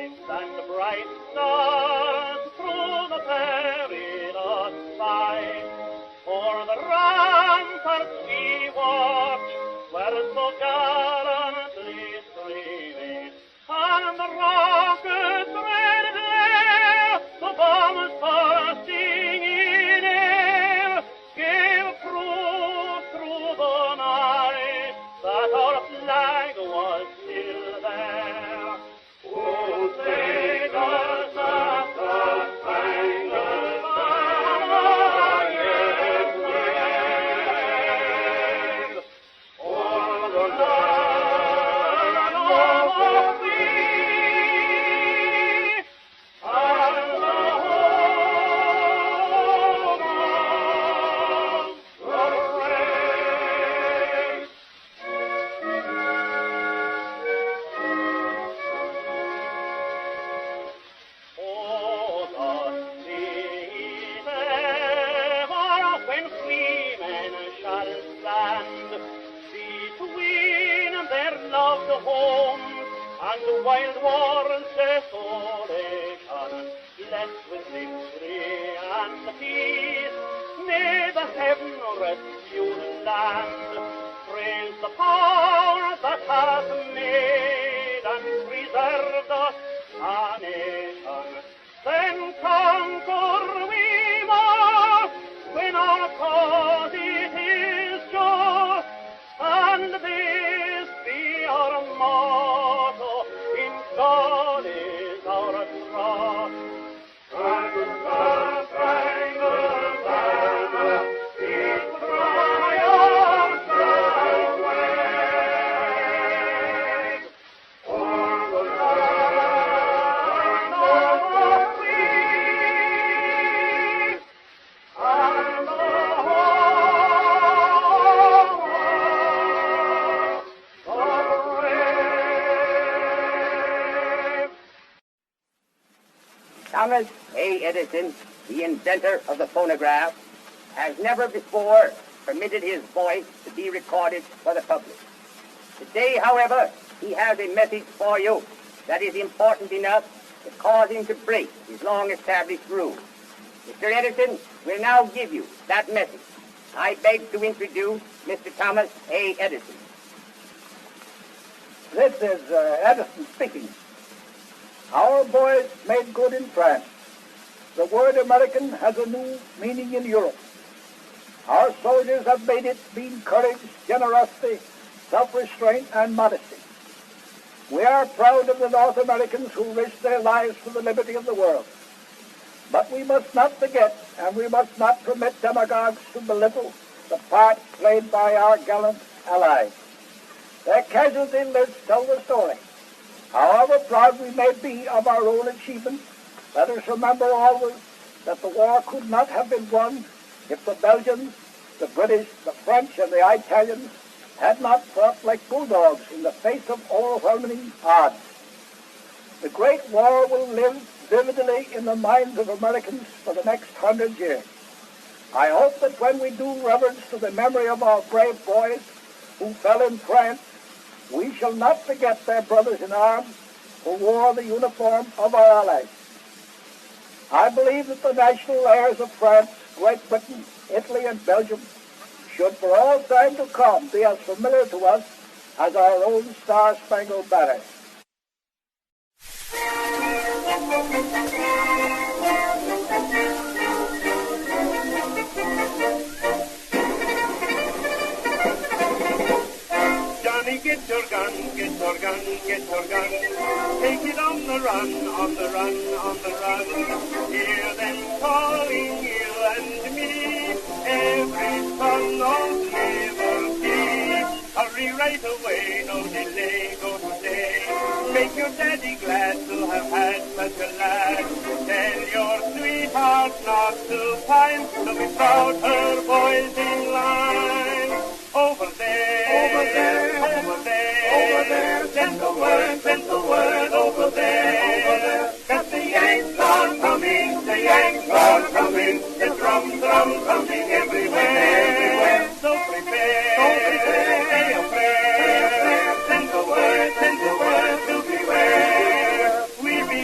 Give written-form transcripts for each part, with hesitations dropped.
stripes and bright stars through the perilous fight. For the ramparts we watch were so gallantly streaming, and the rockets red there, the bombs bursting in air, gave proof through the night that our flag was still there. Oh, take us at the spangled banner yet wave, o'er the land of the free and the home of the brave. Oh, the sea ever when freemen shall stand between their loved homes and wild war's desolation, blessed with victory and peace, may the heaven rest you land. Praise the power that hath made and preserved us a nation. Then conquer we must when our cause it is just, and this be our motto, in God is our trust. And the spangled banner it triumphs and waves o'er the land of the free and the home of the brave. Thomas A. Edison, the inventor of the phonograph, has never before permitted his voice to be recorded for the public. Today, however, he has a message for you that is important enough to cause him to break his long-established rule. Mr. Edison will now give you that message. I beg to introduce Mr. Thomas A. Edison. This is Edison speaking. Our boys made good in France. The word American has a new meaning in Europe. Our soldiers have made it mean courage, generosity, self-restraint, and modesty. We are proud of the North Americans who risked their lives for the liberty of the world. But we must not forget, and we must not permit demagogues to belittle the part played by our gallant allies. Their casualty lists tell the story. However proud we may be of our own achievements, let us remember always that the war could not have been won if the Belgians, the British, the French, and the Italians had not fought like bulldogs in the face of overwhelming odds. The Great War will live vividly in the minds of Americans for the next 100 years. I hope that when we do reverence to the memory of our brave boys who fell in France, we shall not forget their brothers in arms who wore the uniform of our allies. I believe that the national airs of France, Great Britain, Italy, and Belgium should for all time to come be as familiar to us as our own Star-Spangled Banner. Johnny, get your gun, get your gun, get your gun. Take it on the run, on the run, on the run. Hear them calling you and me, every son of liberty. Hurry right away, no delay, go today. Make your daddy glad to have had such a lad. Tell your sweetheart not to pine, to be proud her boys in line. Over there, over there, over there, over there. Send the word over there. That the Yanks are coming, the Yanks are coming. The drum thumping everywhere. So prepare, say a prayer. Send the word to beware. We be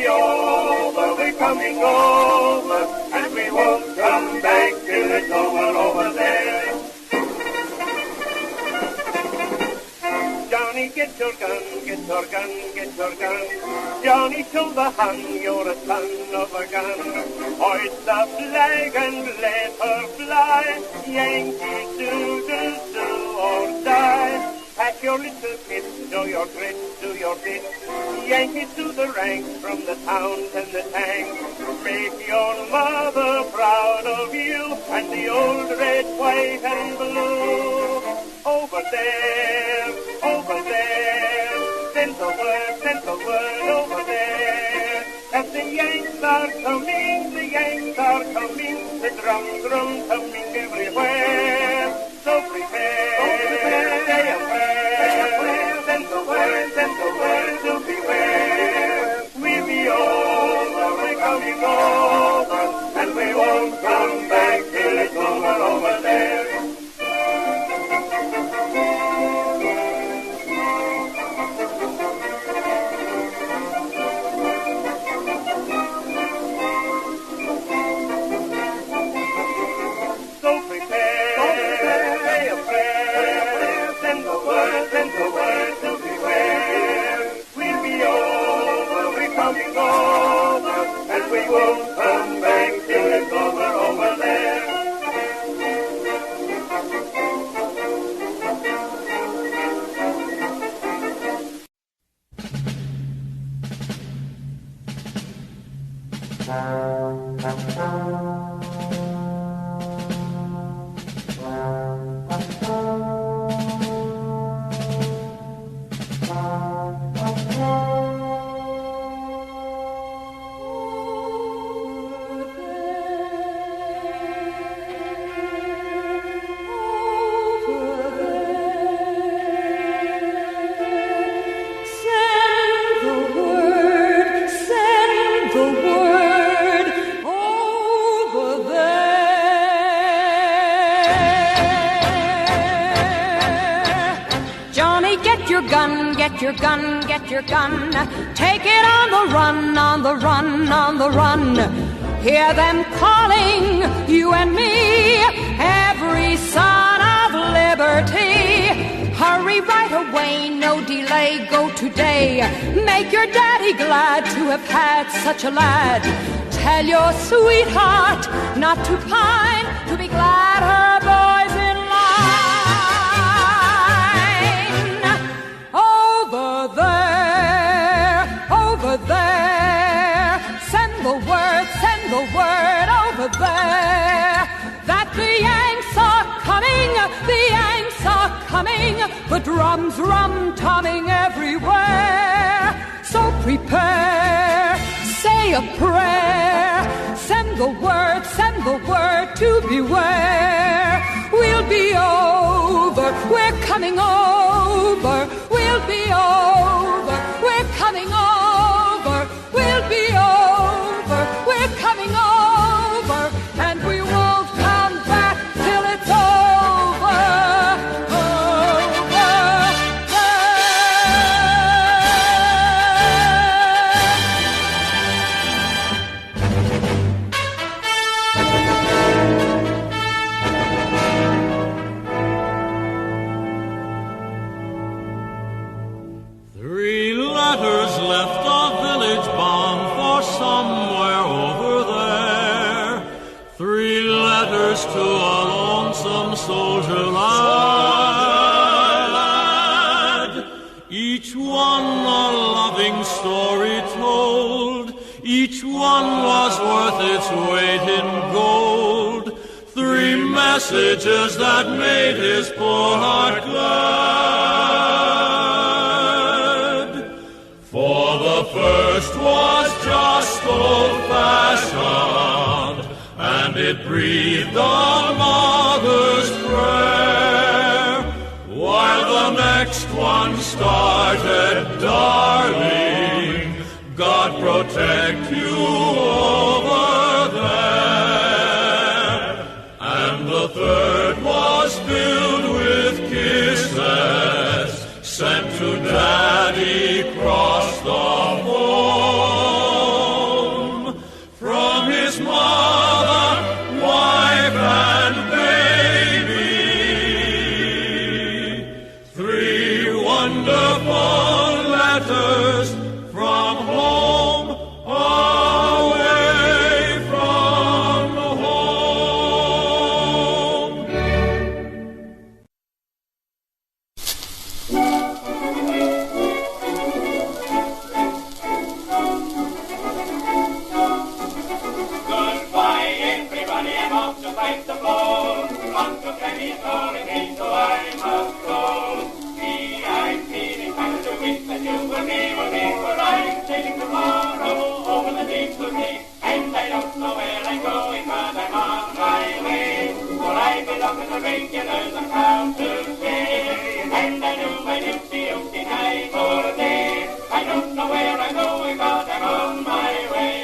the Hun, you're a son of a gun. Hoist the flag and let her fly. Yankee do or die. Pack your little kit, show your grit, do your bit. Yankees to the ranks from the towns and the tanks. Make your mother proud of you and the old red, white, and blue. Over there, send the word over there. That the Yanks are coming, the drums coming everywhere. So prepare, say a prayer, send the word to beware. We'll be over, we're coming over, and we won't come back till it's over there. We won't come back till it's over there. Get your gun, take it on the run, on the run, on the run. Hear them calling, you and me, every son of liberty. Hurry right away, no delay, go today. Make your daddy glad to have had such a lad. Tell your sweetheart not to pine, to be glad her boy's in over there, send the word over there, that the Yanks are coming, the drums rum-tumming everywhere. So prepare, say a prayer, send the word to beware. We'll be over, we're coming over, we'll be over, we're coming over, we'll be over, we're coming over, and we won't come back till it's over, to a lonesome soldier lad. Each one a loving story told, each one was worth its weight in gold. 3 messages that made his poor heart glad. For the first was just old-fashioned, and it breathed a mother's prayer, while the next one started, darling, God protect you over there. And the third was filled with kisses, sent to Daddy across the home, from his mother, wife, and baby. 3 wonderful letters from home fight the blow. Uncle Kenny's calling me, so I must go. See, I'm feeling kind of weak, that you will be, for I'm sailing tomorrow over the deep blue sea. And I don't know where I'm going, but I'm on my way. For I belong to the regulars, I'm proud to say. And I do my duty night or day. I don't know where I'm going, but I'm on my way.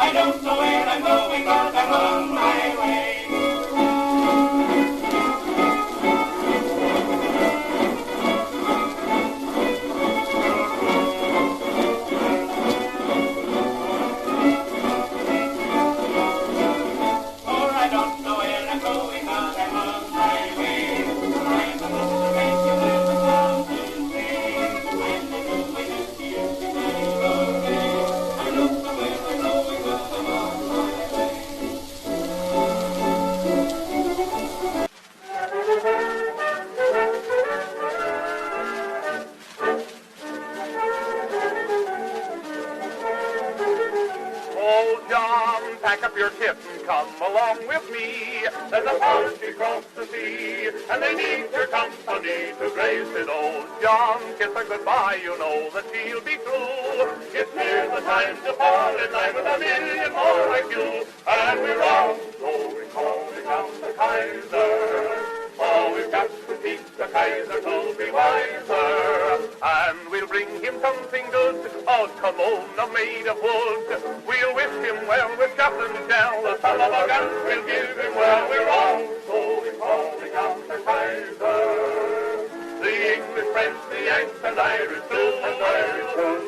I don't know where I'm going, but I'm on my way. Pack up your kit and come along with me. There's a party across the sea, and they need your company to grace it. Old John, kiss her goodbye, you know that she'll be true. It's near the time to fall in line with a million more like you, and we're all going calling out the Kaiser. Oh, we've got to teach the Kaiser to be wiser, and we'll bring him something good, a kimono made of wood. We'll wish him well with shot and shell, the son of a gun we'll give him well. We're all going calling out the Kaiser. The English, French, the Yanks, and Irish too.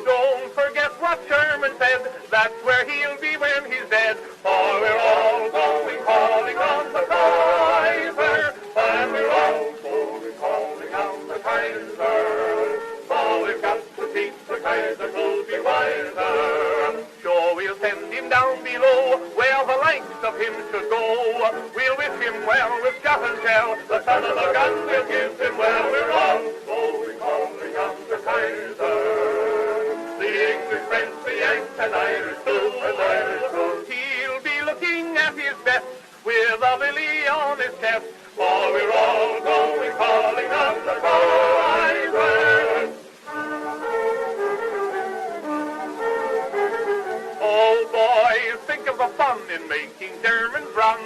Don't forget what Sherman said, that's where he'll be when he's dead. For we're all going calling on the Kaiser, and we're all going calling on the Kaiser. So we've got to teach the Kaiser to be wiser. Sure, we'll send him down below, where the likes of him should go. We'll wish him well with shot and shell, the son of a gun will give him well. We're all going calling on the Kaiser. The English, French, the Yanks, and Irish too. He'll be looking at his best with a lily on his chest, for we're all going calling on the Kaiser. Oh boys, think of the fun in making Germans run.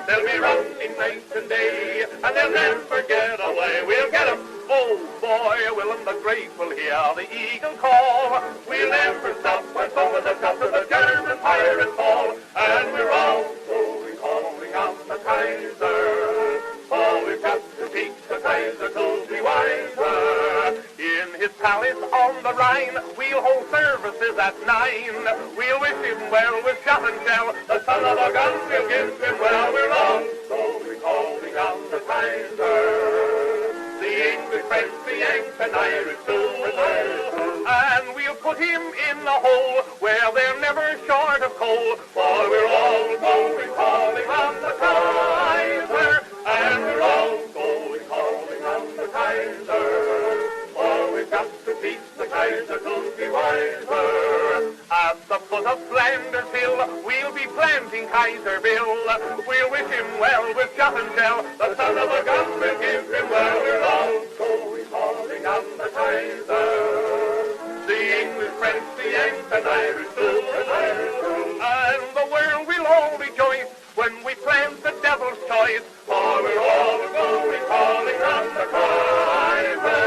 They'll be running night and day, and they'll never get away. We'll get 'em. Oh boy, Willem the Great will hear the eagle call. We'll never stop when over the top of the German pirates fall, and we're all going calling on the Kaiser. Oh, we've got to teach the Kaiser to be wiser. In his palace on the Rhine, we'll hold services at 9. We'll wish him well with shot and shell, the son of a gun will give him well. We're all going calling on the Kaiser. The English, French, the Yanks, and Irish too. And we'll put him in the hole where they're never short of coal, for we're all going calling on the Kaiser, and we're all going calling on the Kaiser. Oh, we've got to teach the Kaiser to be wiser. At the foot of Flanders Hill, we'll be planting Kaiser Bill. We'll wish him well with shot and shell, the son of a gun will give him well. We're all going calling on the Kaiser. The English, French, the Yanks, and Irish too. And the world will all rejoice when we plant the devil's choice, for we're all going calling on the Kaiser.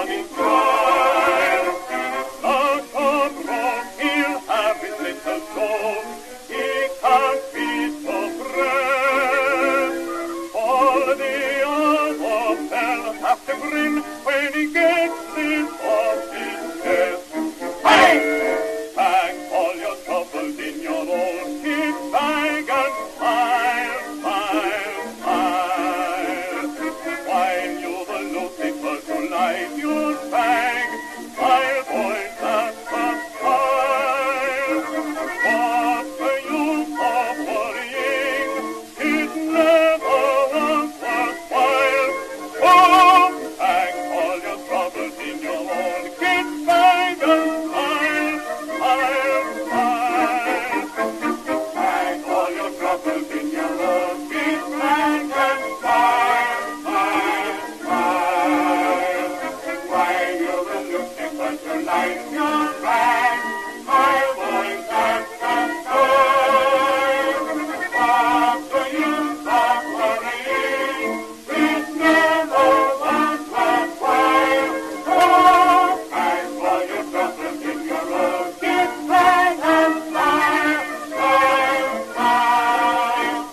sunny smile. The cobra, he'll have his little show. He can't be so brave. All the other fellas have to grin when he gets this off his chest. Hey! Pack all your troubles in your old kit bag and smile, smile, smile. While you've Lucifer to light your bag, smile, boys, that's a smile. What's the use of worrying? It never was worthwhile. Oh, pack all your troubles in your own kit bag and smile, smile, smile. Pack all your troubles in your own kit bag and smile, smile, smile. While you're looking for to light your bag, smile, boys, that's the style. What's the use of worrying? It never was worthwhile. Oh, pack all your troubles in your own kit bag and smile, smile, smile.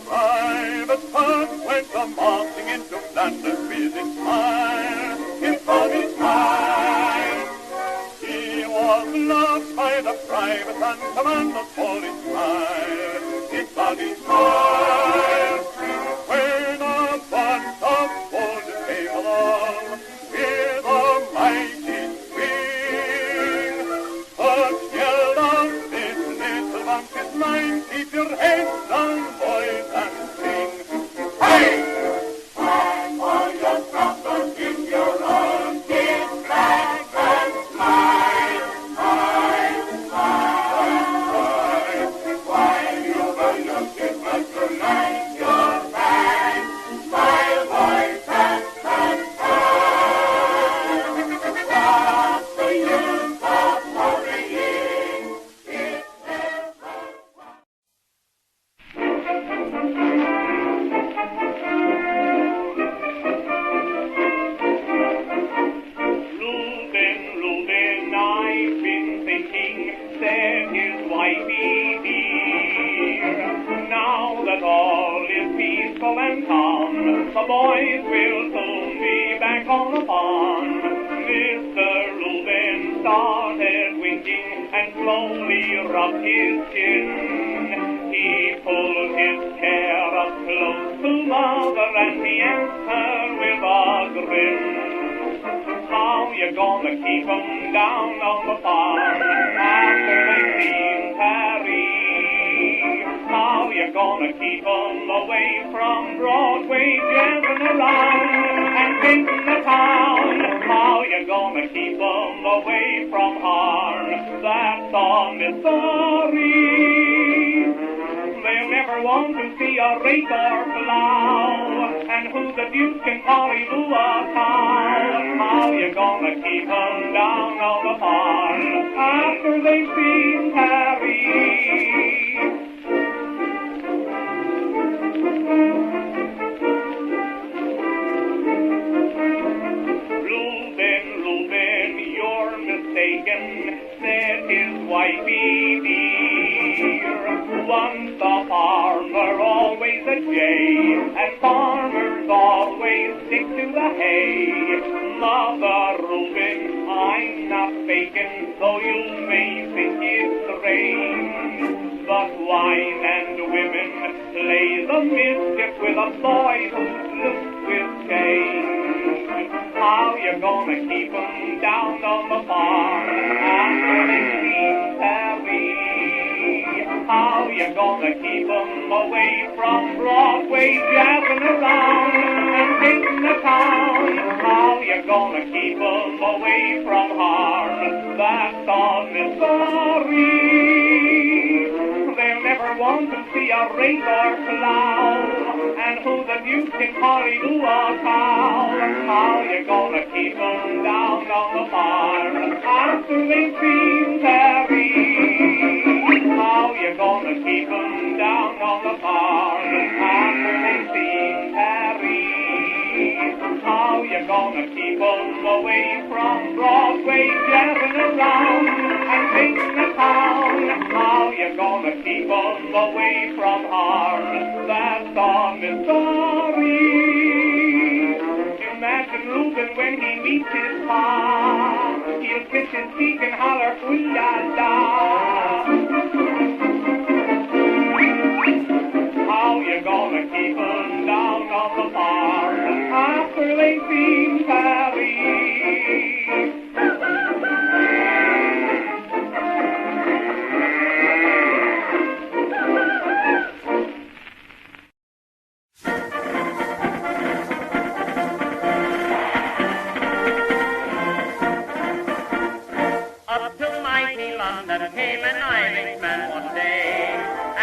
Private Pug went a-marching into Flanders with his smile, his funny smile. He was loved by the private and commanders for his smile, his funny smile. When a bunch of soldiers came along with a mighty swing, Pug yelled out, this little bunch is mine, keep your heads down, boys, and sing. Hey! Pack all your troubles in your own kit bag and smile, smile, smile. While you're looking for to light your bag, smile, boys, that's the smile. What's the use of worrying? It never Reuben, I've been thinking, said his wifey dear. Now that all is peaceful and calm, the boys will soon be back on the farm. Mr. Reuben started winking and slowly rubbed his chin. He pulled his chair up close to Mother and he answered with a grin. How you gonna keep 'em down on the farm after they've seen Harry? How you gonna keep 'em away from Broadway, jamming around and painting the town? How you gonna keep 'em away from harm? That's a mystery. They'll never want to see a rake or plow, and who the deuce can Luvyalll a cow? How you gonna keep 'em down on the farm after they've seen Harry? Reuben, you're mistaken, said his wifey dear. Once a farmer, always a jay, and farmers always stick to the hay. Mother Reuben, I'm not faking, though you may think it's strange. But wine and women play the mischief with a boy who's loose with change. How you gonna keep 'em down on the farm after they've seen Harry? How you gonna keep 'em away from Broadway, jazzing around and painting the town? How you gonna keep 'em away from harm? That's a mystery. They'll never want to see a rake or plow, and who the deuce can Luvyalll a cow? How you gonna keep 'em down on the farm after they've seen Harry? How you gonna keep 'em down on the farm after they've seen Harry? gonna keep 'em away from Broadway, jazzing around and singing the town? How you gonna keep 'em away from harm that's on Missouri? Imagine Reuben when he meets his pa. He'll kiss his cheek and holler, ooh-la-la. How you gonna keep 'em down on the farm after they've seen Paris? Up to mighty London came an Irishman one day.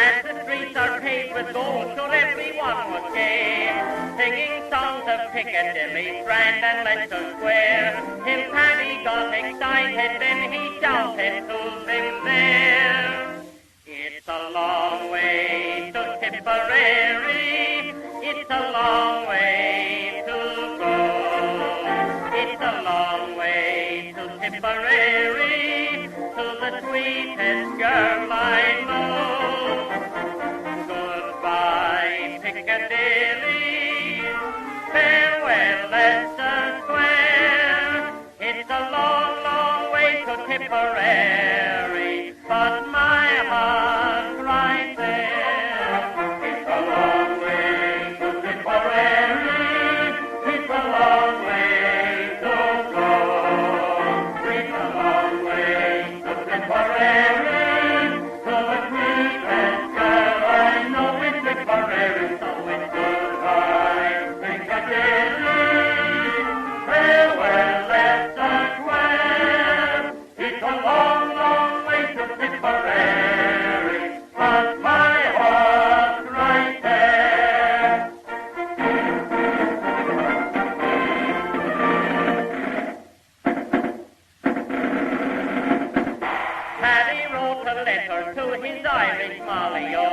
As the streets are paved with gold, sure everyone was gay. Singing songs of Piccadilly, Strand and Leicester Square. Till Paddy got excited, then he shouted to them there. It's a long way to Tipperary. It's a long way to go. It's a long way to Tipperary, to the sweetest girl I know. Goodbye, Piccadilly, farewell, Leicester Square. It's a long, long way to Tipperary, but my heart's right there. It's a long way to Tipperary, it's a long way to go. It's a long way to Tipperary, to the sweetest girl I know in Tipperary. So it's goodbye, Piccadilly, farewell, Leicester Square. It's a long, long way to Tipperary, but my heart's right there. Paddy wrote a letter to his Irish Molly-o,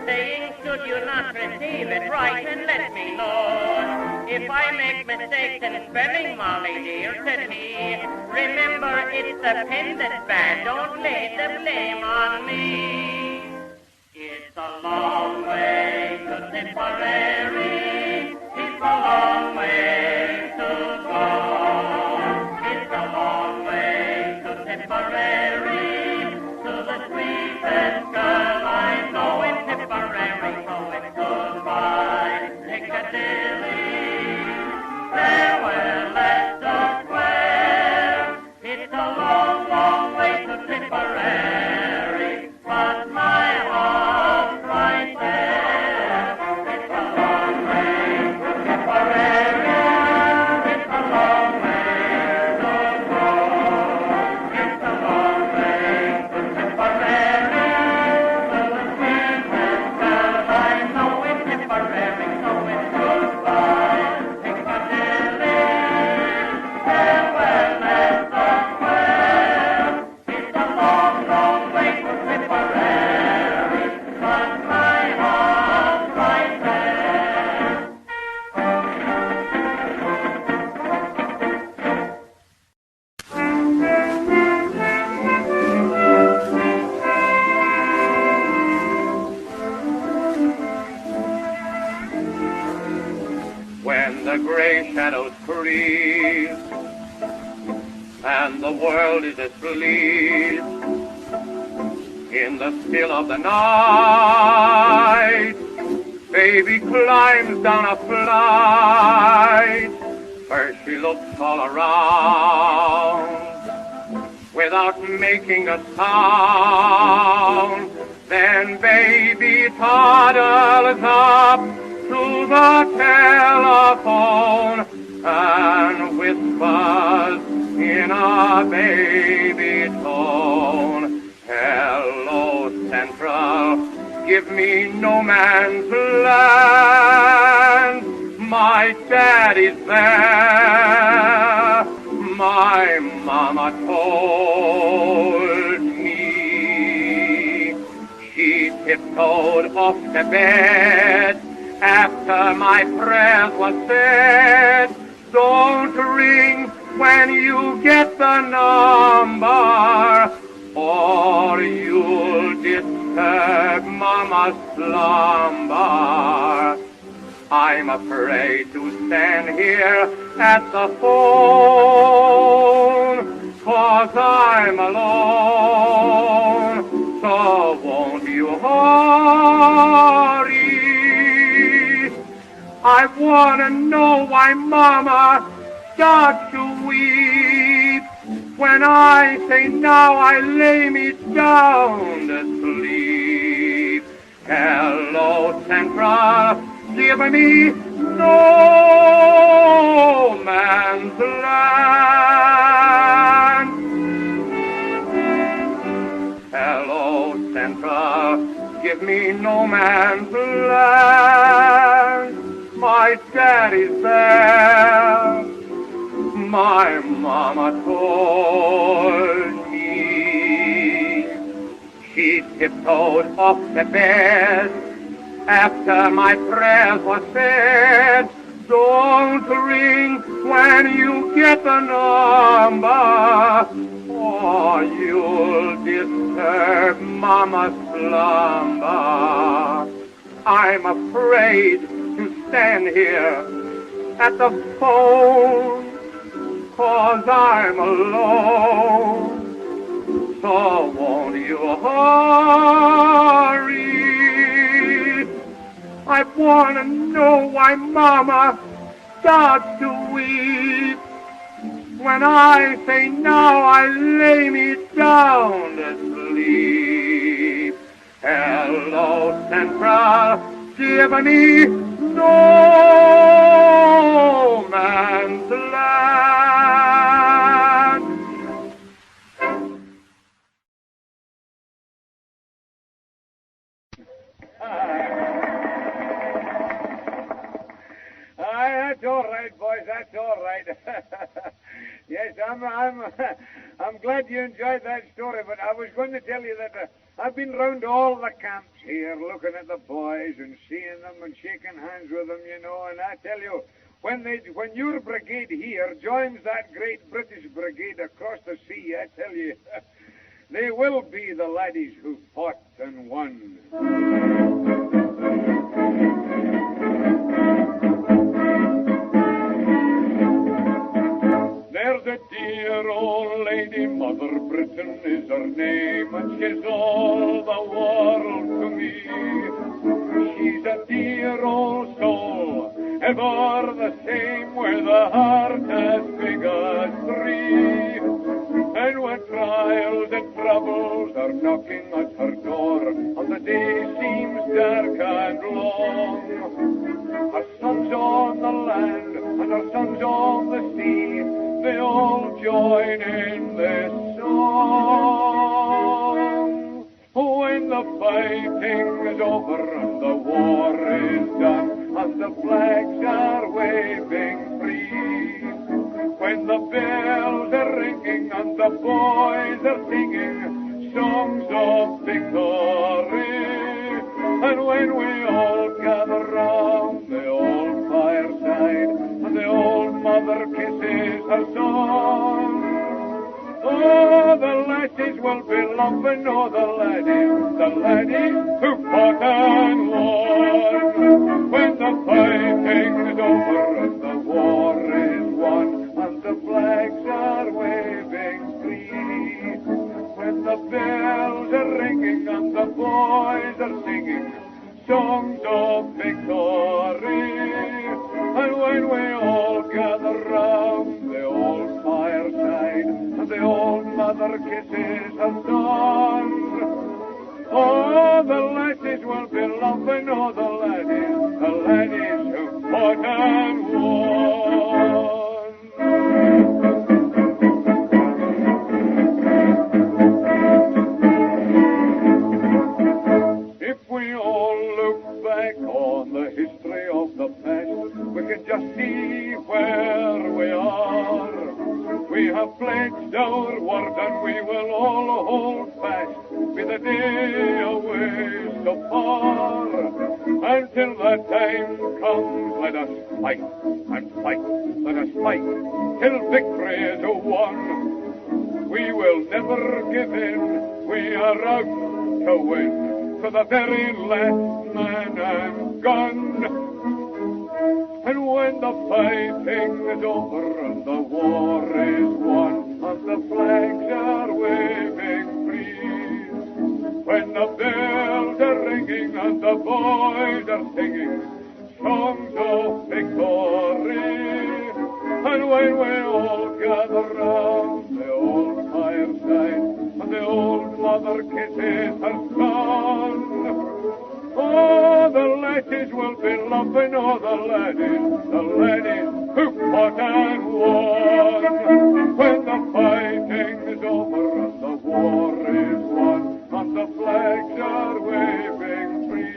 saying, should you not receive it, write and let me know. If I make mistakes in spelling, Molly dear, said he, remember it's the pen that's bad, don't lay the blame on me. It's a long way to Tipperary, it's a long way to go. It's a long way to Tipperary, to the sweetest girl I know in Tipperary. So it's goodbye, Piccadilly, farewell, Leicester Square. It's a long, long way to Tipperary, but my heart's right there. It's a long way to Tipperary, it's a long way to go. It's a long way to Tipperary, to the sweetest girl I know in Tipperary. So it's goodbye, Piccadilly, farewell, Leicester Square. It's a long, long way to Tipperary, but my heart's right there. When the gray shadows creep and the world is asleep, in the still of the night, baby climbs down a flight. First she looks all around without making a sound. Then baby toddles up to the telephone and whispers in a baby tone, hello Central, give me no man's land. My daddy's there, my mama told me. She tiptoed off the bed after my prayers were said. Don't ring when you get the number, or you'll disturb Mama's slumber. I'm afraid to stand here at the phone, 'cause I'm alone. So won't you hurry? I want to know why Mama starts to weep when I say now I lay me down to sleep. Hello, Central, give me no man's land. Hello, Central, give me no man's land. My daddy's there, my mama told me. She tiptoed off the bed after my prayers were said. Don't ring when you get the number, or you'll disturb Mama's slumber. I'm afraid to stand here at the phone, 'cause I'm alone. So won't you hurry? I want to know why Mama starts to weep when I say now I lay me down to sleep. Hello, Central, give me no man's land. That's all right, boys. That's all right. Yes, I'm glad you enjoyed that story. But I was going to tell you that I've been round all the camps here, looking at the boys and seeing them and shaking hands with them, you know. And I tell you, when your brigade here joins that great British brigade across the sea, I tell you, they will be the laddies who fought and won. There's a dear old lady, Mother Britain is her name, and she's all the world to me. She's a dear old soul, ever the same, with a heart as big as three. And when trials and troubles are knocking at her door, and the day seems dark and long, her sons on the land and her sons on the sea, they all join in this song. When the fighting is over and the war is done and the flags are waving free, when the bells are ringing and the boys are singing songs of victory, and when we all gather round the old fireside and the old mother kisses her son, oh, the lasses will be laughing, oh, the laddies who fought and won. When the fighting is over and the war is won and the flags are waving free, when the bells are ringing and the boys are singing songs of victory, and when we all gather round the old fireside and the old mother kisses her son, oh, the lasses will be laughing, oh, the laddies who fought and won. If we all look back on the history of the past, we can just see where we are. We have pledged our word and we will all hold fast, be the day away so far. Until that time comes, let Let us fight and fight. Let us fight till victory is won. We will never give in. We are out to win to the very last man and gun. And when the fighting is over and the war is won and the flags are waving free, when the bells are ringing and the boys are singing songs of victory, and when we all gather round the old fireside and the old mother kisses her son, oh, the lasses will be laughing, oh, the laddies who fought and won. When the fighting is over and the war is won and the flags are waving free,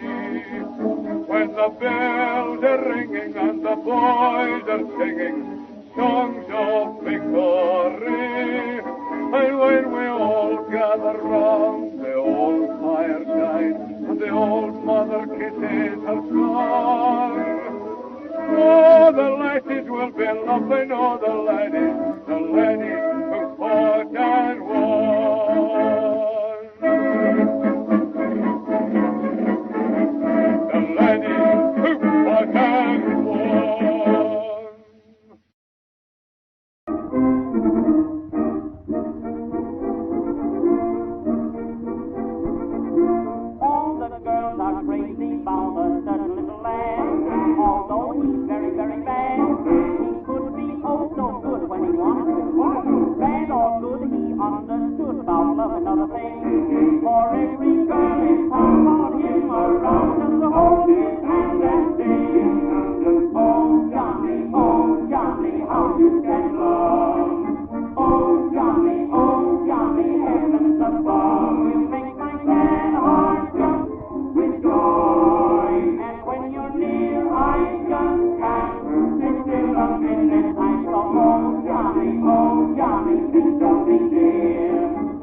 when the bells are ringing and the boys are singing songs of victory, and when we all gather round the old fireside and the old mother kisses her son, oh, the lasses will be laughing, oh, the laddies who fought and won. The laddies who fought and won. All the girls are crazy about a certain little lad. Although he's very, very bad, he could be oh so good when he wanted to. Bad or good, he understood about love and other things. For every girl in town followed him around just to hold his hand and sing. Oh Johnny, how you can love. Oh Johnny, heavens above, you make my sad heart jump with joy. And when you're near, I just can't sit still a minute. I thought, oh Johnny, think of me dear.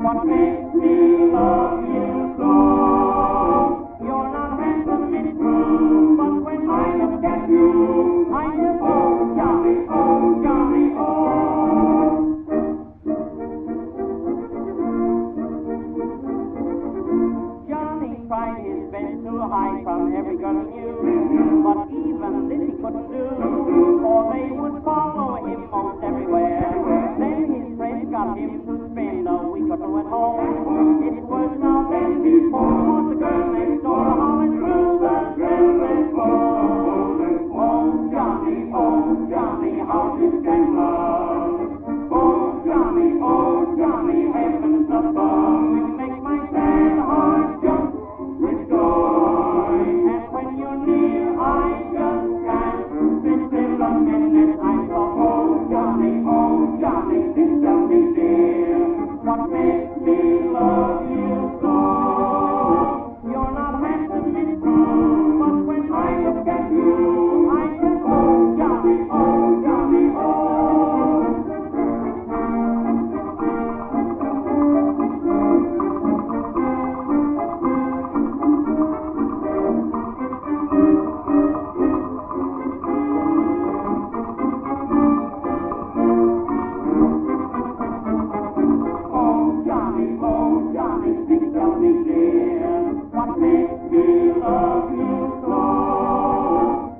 What makes me love you so? You're not handsome, it's true, but when I look at you, I just, oh Johnny, oh. Johnny tried his best to hide from every girl he knew, but even this he couldn't do, for they would follow him most everywhere. Then his friends got him to spend a week or so at home. It was now then before the girl next door hollering through the telephone. Oh Johnny, how you can love. Oh Johnny, heavens above, you make my sad heart jump with joy. And when you're near, I just can't sit still a minute. I thought, oh Johnny, think of me dear. What makes me love you so? You're not handsome, it's true, but when I look at you, I just, oh Johnny, oh. Oh Johnny, think of me dear. What makes me love you so?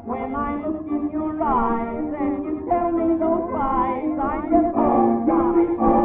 When I look in your eyes and you tell me those lies, I just, oh Johnny, oh.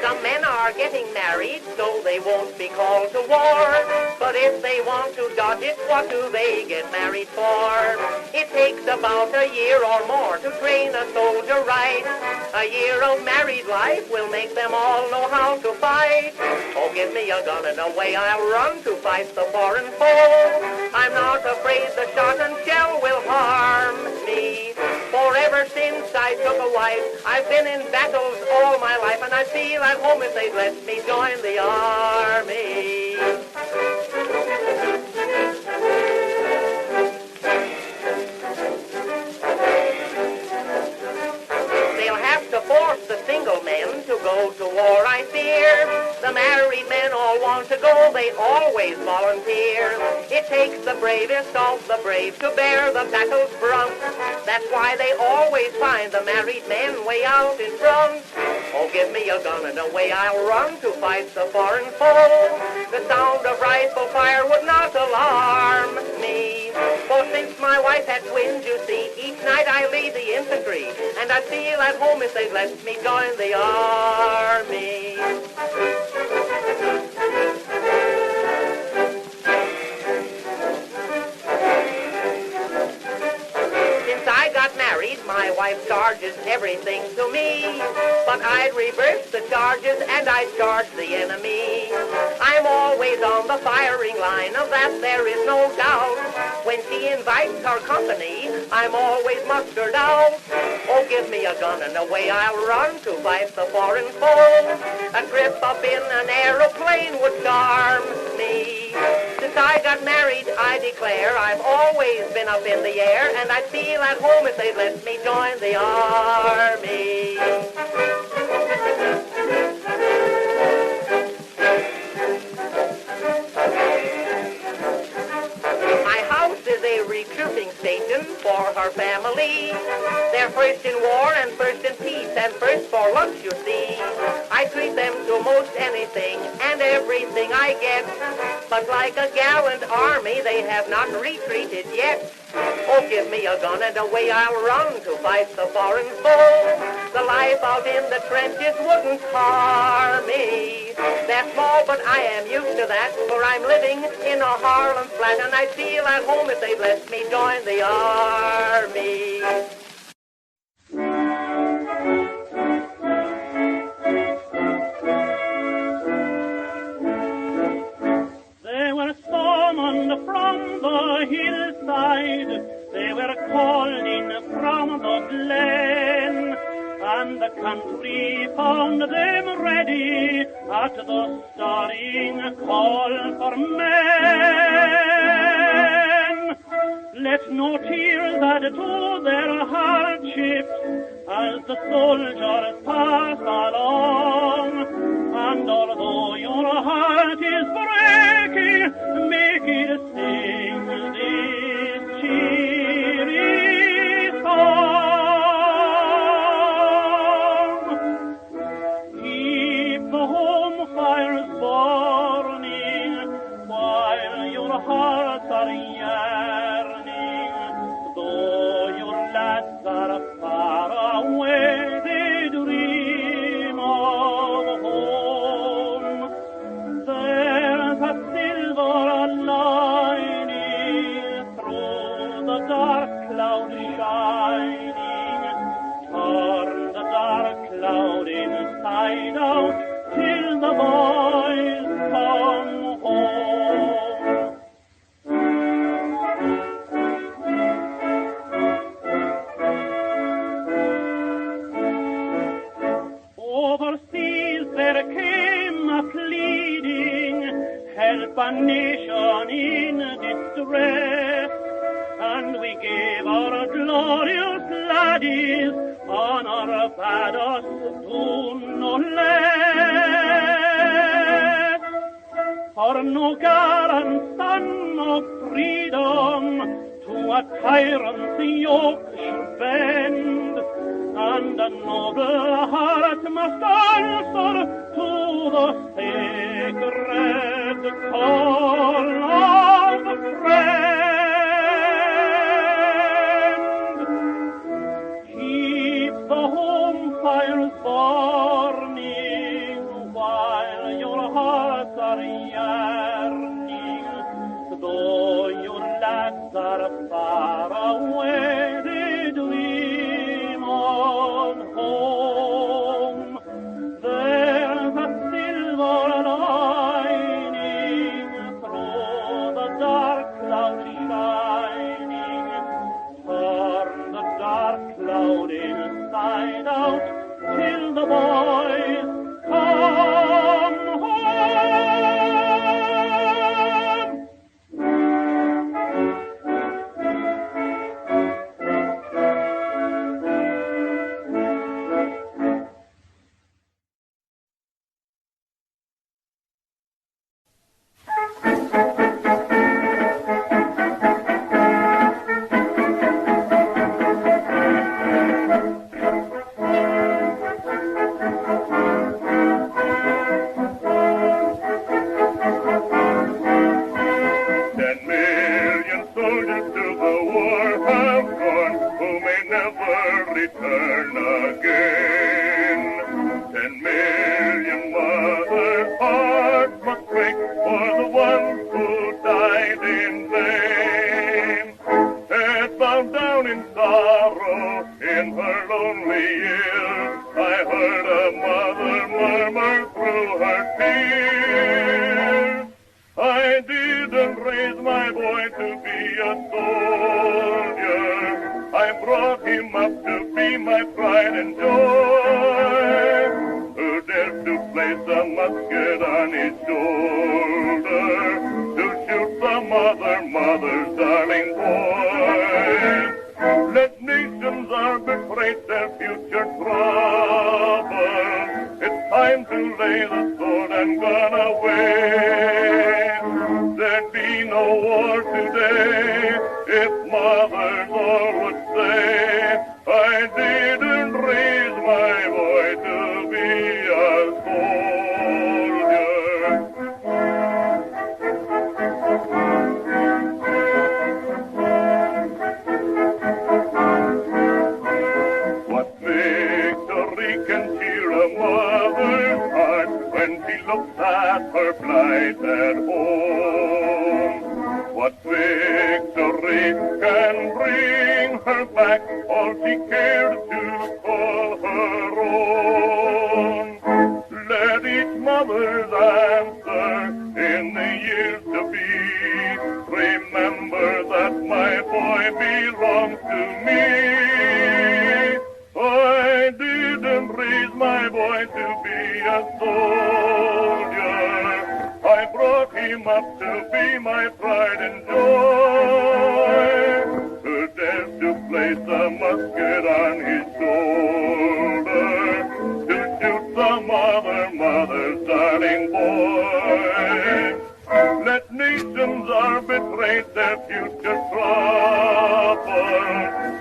Some men are getting married so they won't be called to war. But if they want to dodge it, what do they get married for? It takes about a year or more to train a soldier right. A year of married life will make them all know how to fight. Oh, give me a gun and away I'll run to fight the foreign foe. I'm not afraid the shot and shell will harm me. For ever since I took a wife, I've been in battles all my life, and I feel at home if they'd let me join the army. go, they always volunteer. It takes the bravest of the brave to bear the battle's brunt. That's why they always find the married men way out in front. Oh, give me a gun and away I'll run to fight the foreign foe. The sound of rifle fire would not alarm me. For since my wife had twins, you see, each night I lead the infantry, and I'd feel at home if they'd let me join the army. Since I got married, my wife charges everything to me, but I'd reverse the charges and I'd charge the enemy. I'm always on the firing line, of that there is no doubt. When she invites her company, I'm always mustered out. Oh, give me a gun and away I'll run to fight the foreign foe. A trip up in an aeroplane would charm me. Since I got married, I declare, I've always been up in the air, and I'd feel at home if they'd let me join the army. Recruiting station for her family. They're first in war and first in peace and first for lunch, you see. I treat them to most anything and everything I get, but like a gallant army, they have not retreated yet. Oh, give me a gun and away I'll run to fight the foreign foe. The life out in the trenches wouldn't harm me. They're small, but I am used to that, for I'm living in a Harlem flat, and I'd feel at home if they'd let me join the army. They were summoned from the hillside, they were called in from the glen, and the country found them ready at the stirring call for men. Let no tears add to their hardships as the soldiers pass along, and although your heart is breaking, make it sing this cheery song. Keep the home fires burning while your hearts are yearning. Though your lads are far away, they dream of home. There's a silver lining through the dark cloud shining. Turn the dark cloud inside out till the boys come home. Overseas there came a pleading, help a nation in distress, and we gave our glorious laddies honor bade us do no less. For no gallant son of freedom to a tyrant's yoke should bend, and a noble heart must answer to the sacred call of the friend. Keep the home fires burning while your hearts are yearning. Though your lads are far away, they dream of home. There's a silver lining through the dark cloud shining. Turn the dark cloud inside out till the boys come home. boy to be a soldier. I brought him up to be my pride and joy. Who dares to place a musket on his shoulder to shoot the mother's darling boy? Let nations arbitrate their future trouble. It's time to lay the sword and gun away. There'd be no war today if mothers all would say, I didn't raise my boy to be a soldier. What victory can cheer a mother's heart when she looks at her blighted home? What victory can bring her back all she cared to call her own? Let each mother's answer in the years to be, remember that my boy belongs to me. I didn't raise my boy to be a soldier. I brought him up to be my pride and joy. Who dares to place a musket on his shoulder to shoot the mother's darling boy? Let nations arbitrate their future trouble.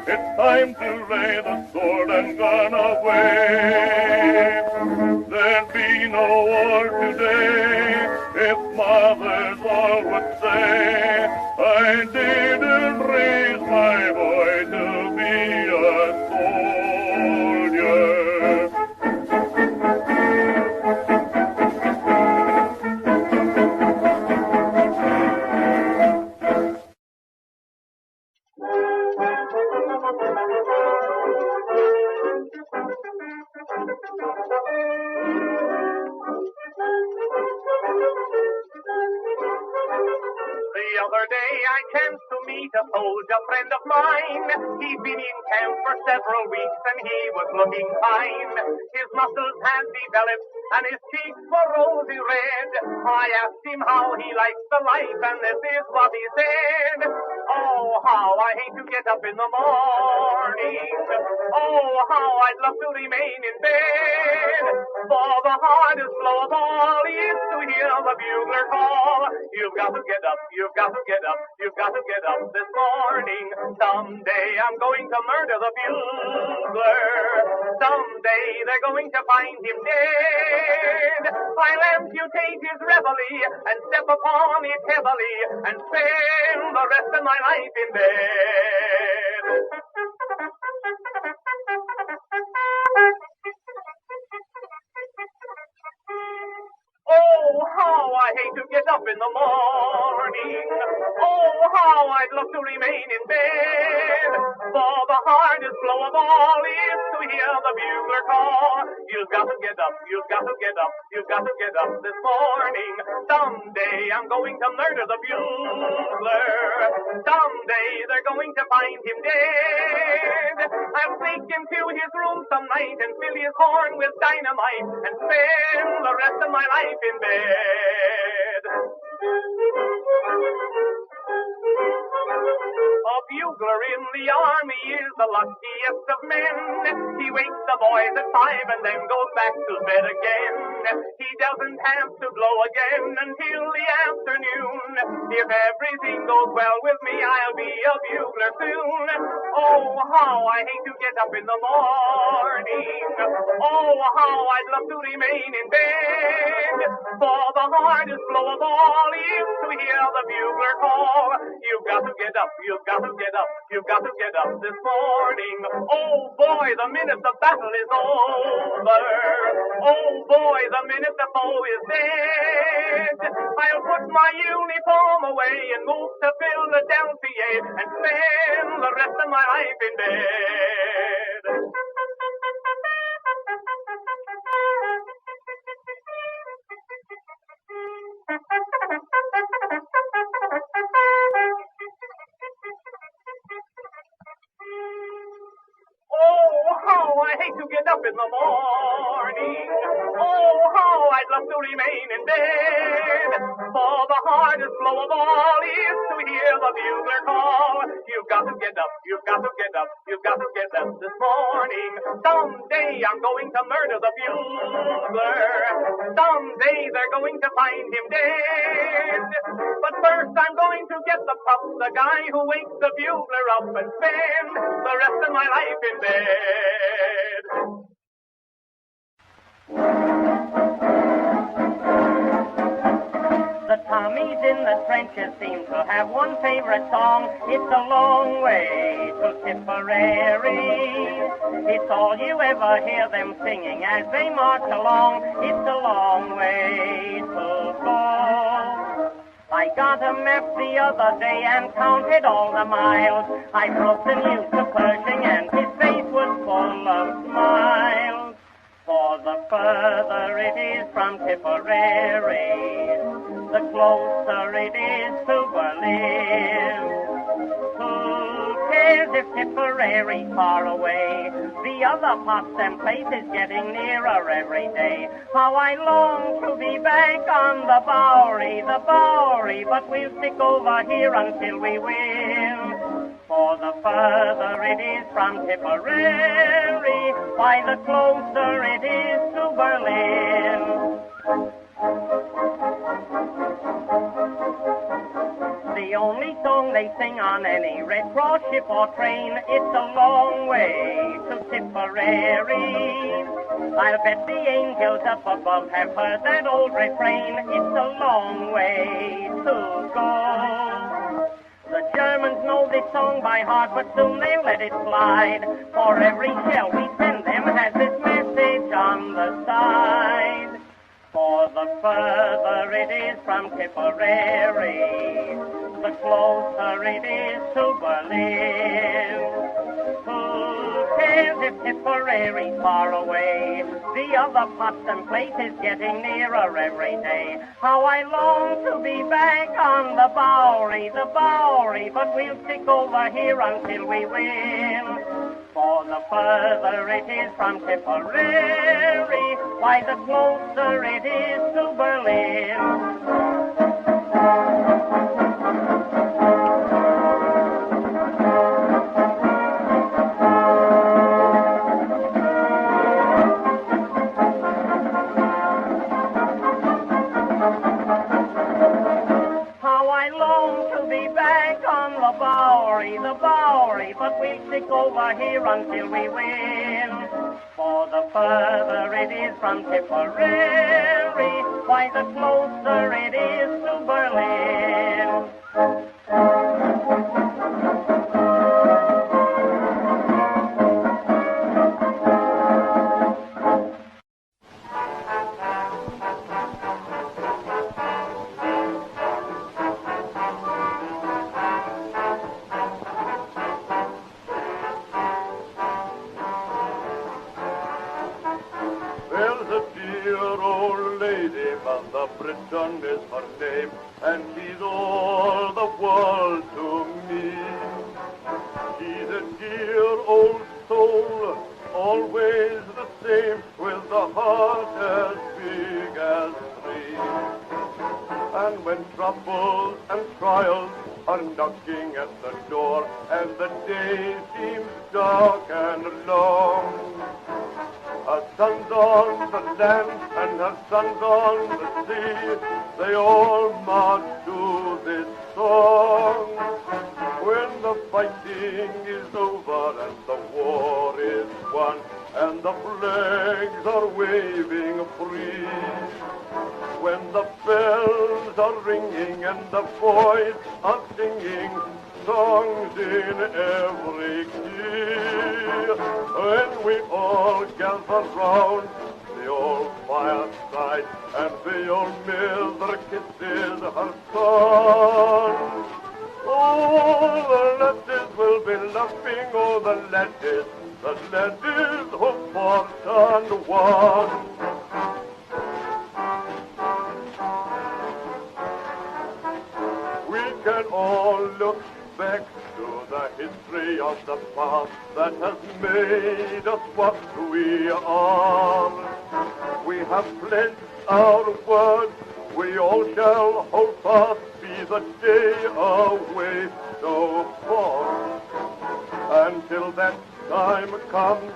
It's time to lay the sword and gun away. There'll be no war today if mothers all would say, I didn't raise my boy to be a soldier. The other day I chanced to meet a soldier friend of mine. He'd been in camp for several weeks and he was looking fine. His muscles had developed and his cheeks were rosy red. I asked him how he likes the life and this is what he said. Oh, how I hate to get up in the morning. Oh, how I'd love to remain in bed. For the hardest blow of all is to hear the bugler call. You've got to get up, you've got to get up, you've got to get up this morning. Someday I'm going to murder the bugler. Someday they're going to find him dead. I'll amputate his reveille and step upon it heavily and spend the rest of my life in bed. Oh, how I hate to get up in the morning. Oh, how I'd love to remain in bed. For the hardest blow of all is to hear the bugler call. You've got to get up, you've got to get up, you've got to get up this morning. Someday I'm going to murder the bugler. Someday they're going to find him dead. I'll take him to his room some night and fill his horn with dynamite and spend the rest of my life in bed. A bugler in the army is the luckiest of men. He wakes the boys at 5 and then goes back to bed again. He doesn't have to blow again until the afternoon. If everything goes well with me, I'll be a bugler soon. Oh, how I hate to get up in the morning. Oh, how I'd love to remain in bed. For the hardest blow of all is to hear the bugler call. You've got to get up, you've got to get up, you've got to get up this morning. Oh boy, the minute the battle is over. Oh boy, the minute the foe is dead. I'll put my uniform away and move to Philadelphia and spend the rest of my life in bed. up in the morning. Oh, how I'd love to remain in bed. For the hardest blow of all is to hear the bugler call. You've got to get up, you've got to get up, you've got to get up this morning. Someday I'm going to murder the bugler. Someday they're going to find him dead. But first I'm going to get the pup, the guy who wakes the bugler up, and spend the rest of my life in bed. The Tommies in the trenches seem to have one favorite song. It's a long way to Tipperary. It's all you ever hear them singing as they march along. It's a long way to go. I got a map the other day and counted all the miles. I broke the news to Pershing and his face was full of smiles. For the further it is from Tipperary, the closer it is to Berlin. Who cares if Tipperary's far away? The other pots and places getting nearer every day. How I long to be back on the Bowery, but we'll stick over here until we win. For the further it is from Tipperary, why the closer it is to Berlin. The only song they sing on any Red Cross ship or train, it's a long way to Tipperary. I'll bet the angels up above have heard that old refrain, it's a long way to go. The Germans know this song by heart, but soon they'll let it slide. For every shell we send them has this message on the side. For the further it is from Tipperary, the closer it is to Berlin. Who cares if Tipperary's far away? The other pots and places getting nearer every day. How I long to be back on the Bowery, but we'll stick over here until we win. For the further it is from Tipperary, why the closer it is to Berlin. The Bowery, but we'll stick over here until we win. For the further it is from Tipperary, why the closer it is to Berlin. Britain is her name, and she's all the world to me. She's a dear old soul, always the same, with a heart as big as three. And when troubles and trials are knocking at the door, and the day seems dark and long, her son's on the land and her son's on the sea, they all march to this song. When the fighting is over and the war is won, and the flags are waving free, when the bells are ringing and the boys are singing songs in every key, when we all gather round the old fireside and the old mother kisses her son, oh, the lasses will be laughing, oh, the lasses who fought and won. We can all look back to the history of the past that has made us what we are. We have pledged our word, we all shall hold fast, be the day away so far. Until that time comes,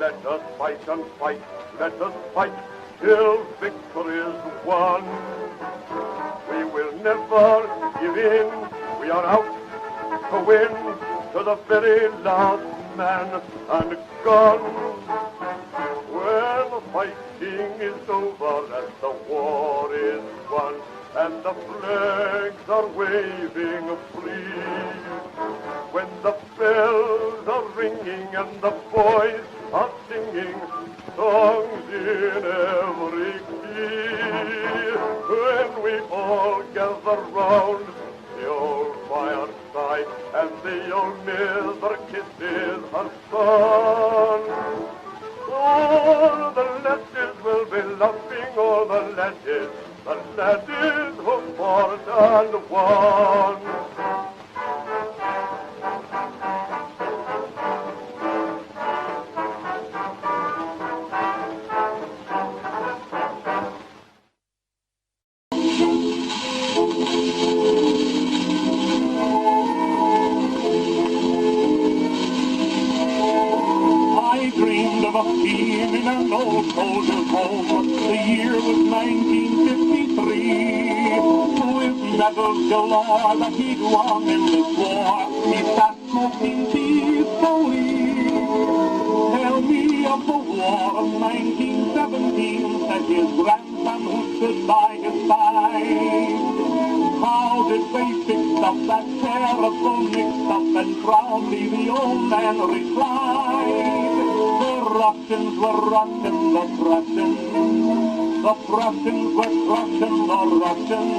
let us fight and fight, let us fight till victory is won. We will never give in, we are out to win, to the very last man and gun. When the fighting is over and the war is won, and the flags are waving free, when the bells are ringing and the boys are singing songs in every key, when we all gather round the old fireside and the old mother kisses her son, all the lasses will be laughing, all the lasses who fought and won. I dreamed of a scene in an old soldier's home. The year was 1953. With medals galore that he'd won in this war, he sat smoking peacefully. Tell me of the war of 1917, said his grandson who stood by his side. How did they fix up that terrible mix-up, and proudly the old man replied, the Russians were Russian, the Prussians were Prussian, the Russians,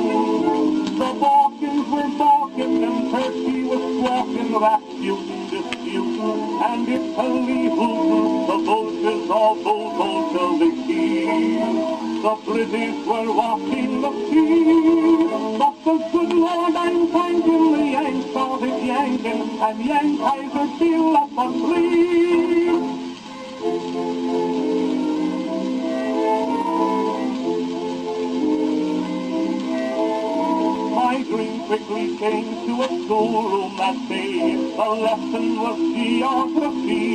the Balkans were Balkan, and Turkey was squawking, Rasputin disputing, and Italy hooting, the Bolsheviks all bold till they see. The British were watching the sea, but the good Lord I'm thanking the Yanks started yanking, and Yank Kaiser still up for free. My dream quickly came to a schoolroom that day. The lesson was geography.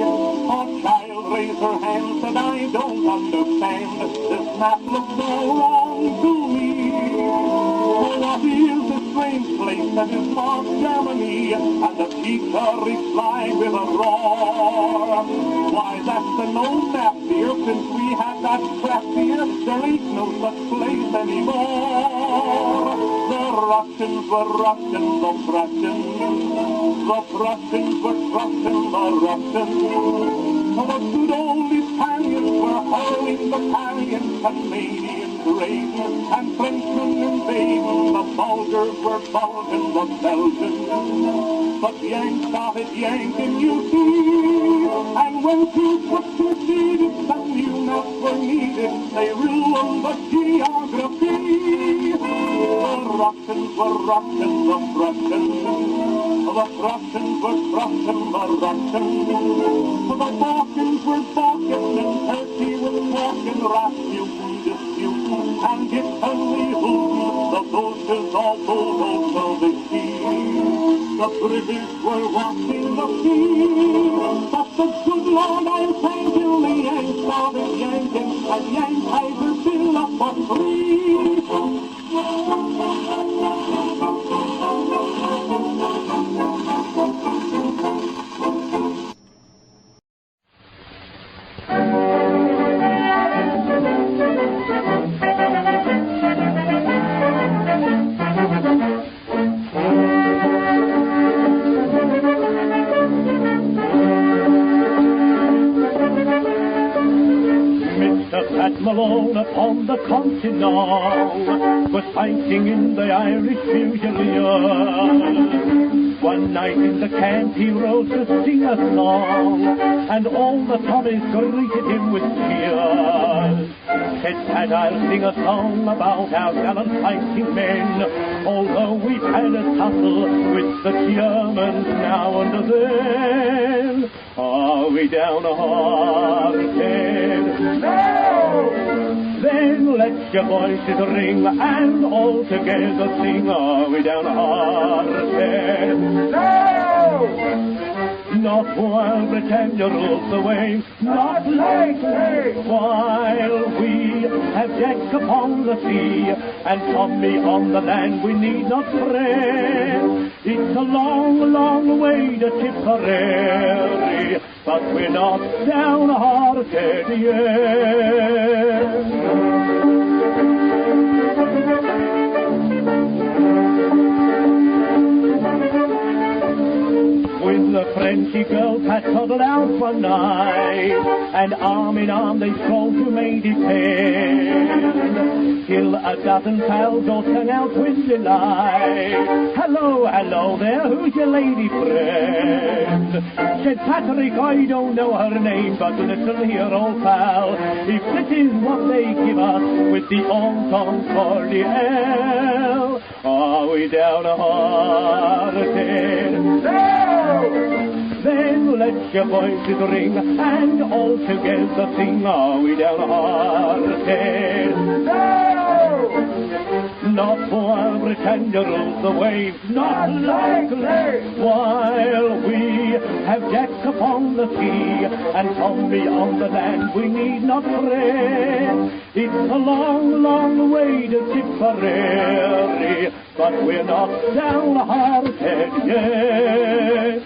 A child raised her hand, said, I don't understand. This map looks so wrong to me. What is this strange place that is marked Germany? And the teacher replied with a roar, why, that's an old map, dear. Since we had that crap here, there ain't no such place anymore. The Russians were Russian, the Prussians were Prussian, the Russians. The good old Italians were hurling battalions, Canadians raiding, and Frenchmen invading. The Bulgars were Bulgars, the Belgians. But Yanks started yanking, you see, and when troops were proceeded, some new maps were needed. They ruined the geography. The Russians were Russian, the Prussians were Prussian, the Russians. The Balkans were Balkan, and Turkey was walking, Rasputin disputing, and Italy hooting, the Bolsheviks all bold till they see. The British were watching the sea, but the good Lord I'm thanking the Yanks started yanking, and Yank Kaiser still up for free. Pat Malone upon the continent was fighting in the Irish Fusiliers. One night in the camp he rose to sing a song, and all the Tommies greeted him with cheers. Said Pat, I'll sing a song about our gallant fighting men, although we've had a tussle with the Germans now and then. Are we downhearted? No! Then let your voices ring and all together sing. Are we downhearted? No! Not while Britannia rules the waves, not lately, while we have Jack upon the sea and Tommy on the land, we need not fret. It's a long, long way to Tipperary, but we're not downhearted yet. With the Frenchy girl Pat toddled out one night, and arm in arm they strolled to Maidypen, till a dozen pals all sang out with delight. Hello, hello there, who's your lady friend? Said Patrick, I don't know her name, but listen here, old pal, if this is what they give us with the Entente Cordiale, are we downhearted? Then let your voices ring and all together sing. Are we downhearted? No! Not while Britannia rules the waves, not likely. While we have Jack upon the sea and Tommy on the land, we need not fret. It's a long, long way to Tipperary, but we're not downhearted yet.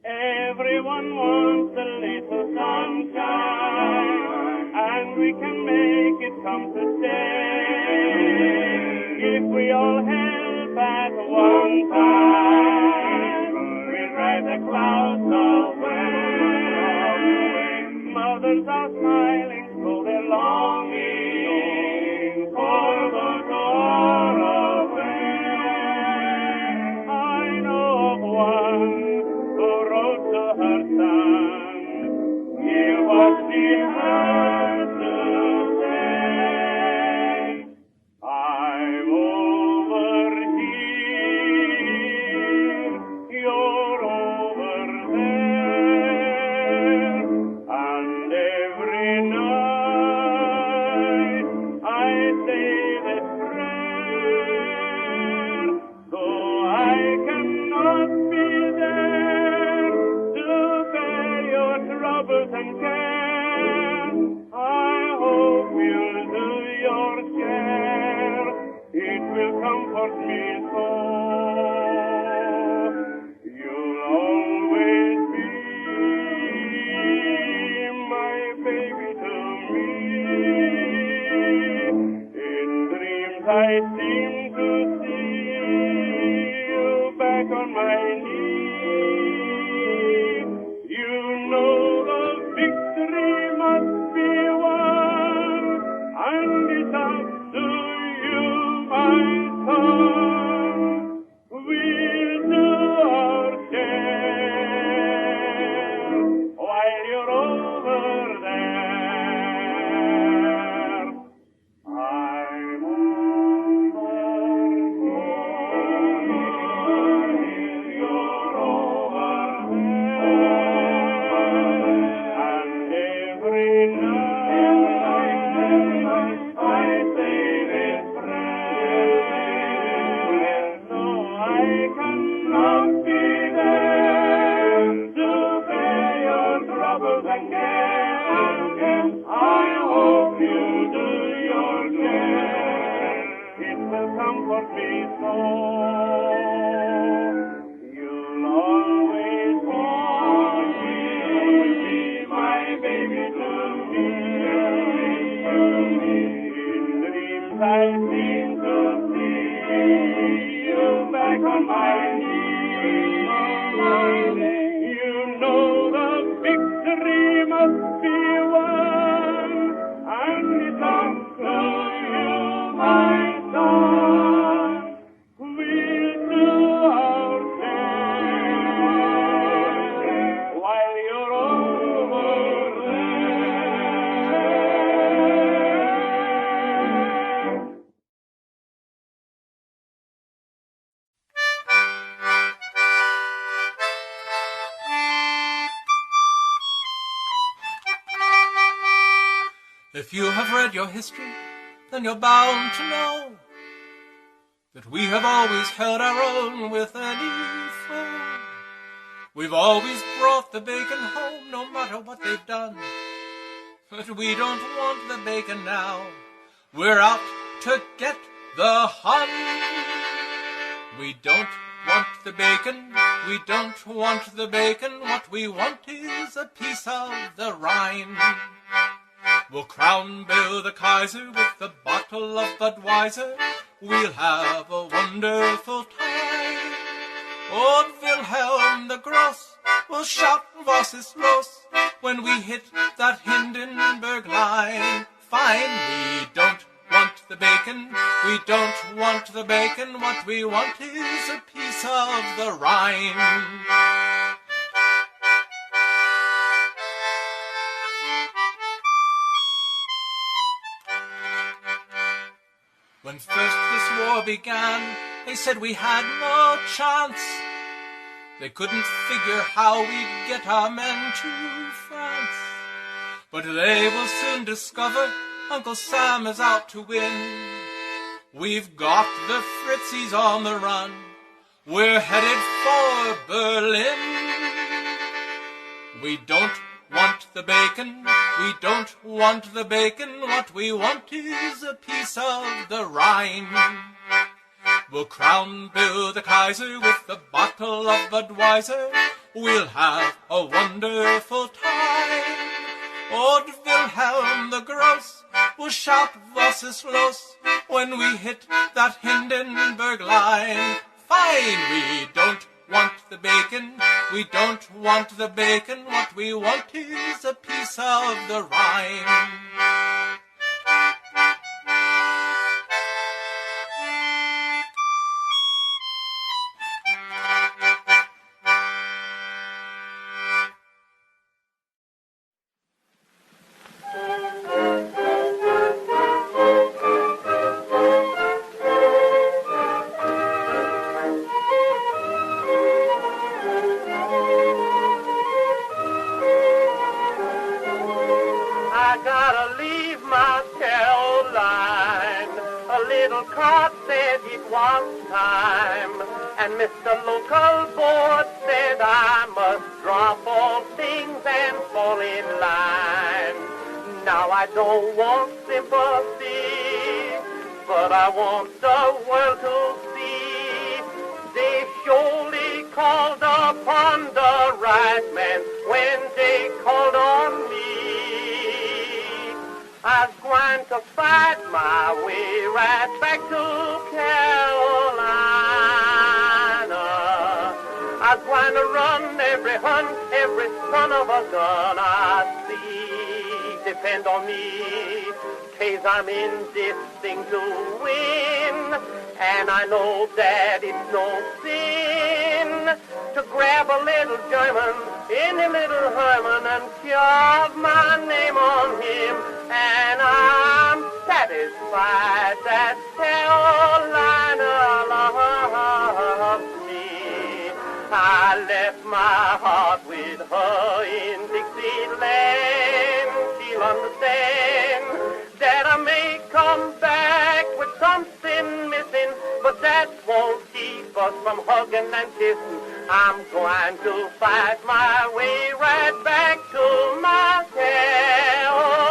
Everyone wants a little sunshine, and we can make it come to stay. If we all help at one time, we'll drive the clouds away. Mothers are smiling, so they're longing for the door away. I know of one who wrote to her son, hear what she has to say. I'm over here, you're over there, and every night I say this prayer, though I cannot be there to bear your troubles and care. I hope you'll do your share, it will comfort me so. You'll always be my baby to me. In dreams I seem to see you back on my knee. You know the victory must be won, and it's up to you, my son. We'll do our share while you're over there. I'm over here, you're If you have read your history, then you're bound to know that we have always held our own with any foe. We've always brought the bacon home, no matter what they've done. But we don't want the bacon now. We're out to get the Hun. We don't want the bacon, we don't want the bacon. What we want is a piece of the Rhine. We'll crown Bill the Kaiser with a bottle of Budweiser. We'll have a wonderful time. Old Wilhelm the Gross will shout "Was ist los" when we hit that Hindenburg line. Fine, we don't want the bacon, we don't want the bacon. What we want is a piece of the Rhine. When first this war began, they said we had no chance. They couldn't figure how we'd get our men to France. But they will soon discover Uncle Sam is out to win. We've got the Fritzies on the run. We're headed for Berlin. We don't want the bacon, we don't want the bacon. What we want is a piece of the Rhine. We'll crown Bill the Kaiser with a bottle of Budweiser. We'll have a wonderful time. Old Wilhelm the Gross will shout "Was ist los" when we hit that Hindenburg line. Fine, we don't want the bacon, we don't want the bacon. What we want is a piece of the Rhine. Mr. Local Board said I must drop all things and fall in line. Now I don't want sympathy, but I want the world to see. They surely called upon the right man when they called on me. I was going to fight my way right back to Carolina. I was going to run every hunt, every son of a gun I see. Depend on me, 'cause I'm in this thing to win. And I know that it's no sin to grab a little German, any little Herman, and carve my name on him. And I'm satisfied that Carolina loves me. I left my heart with her in Dixieland. She'll understand that I may come back with something missing, but that won't keep us from hugging and kissing. I'm going to fight my way right back to my Caroline.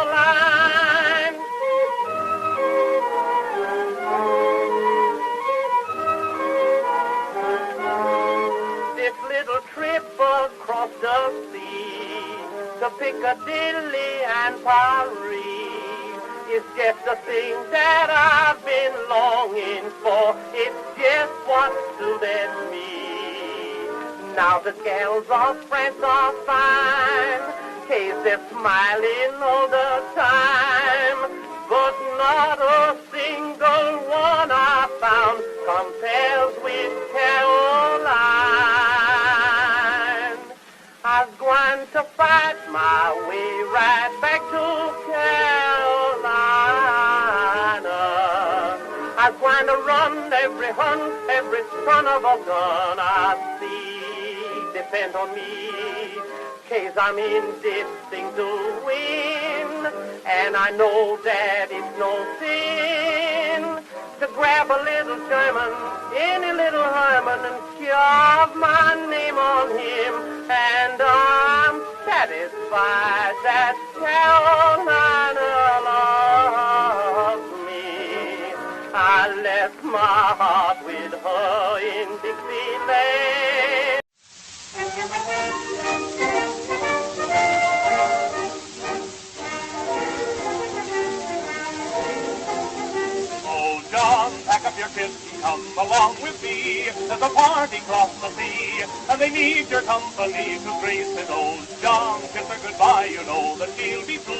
This little trip across the sea to Piccadilly and Paris is just the thing that I've been longing for. It's just what suited me. Now the gals of France are fine, 'cause they're smiling all the time. But not a single one I found compares with Caroline. I was going to fight my way right back to Carolina. I was going to run every hunt, every son of a gun I see. Depend on me, case I'm in this thing to win, and I know that it's no sin to grab a little German, any little Herman, and shove my name on him, and I'm satisfied that Carolina loves me. I left my heart with her in Dixieland. Oh, John, pack up your kids and come along with me. There's a party across the sea, and they need your company to grace it. Oh, John, kiss her goodbye, you know that she'll be through.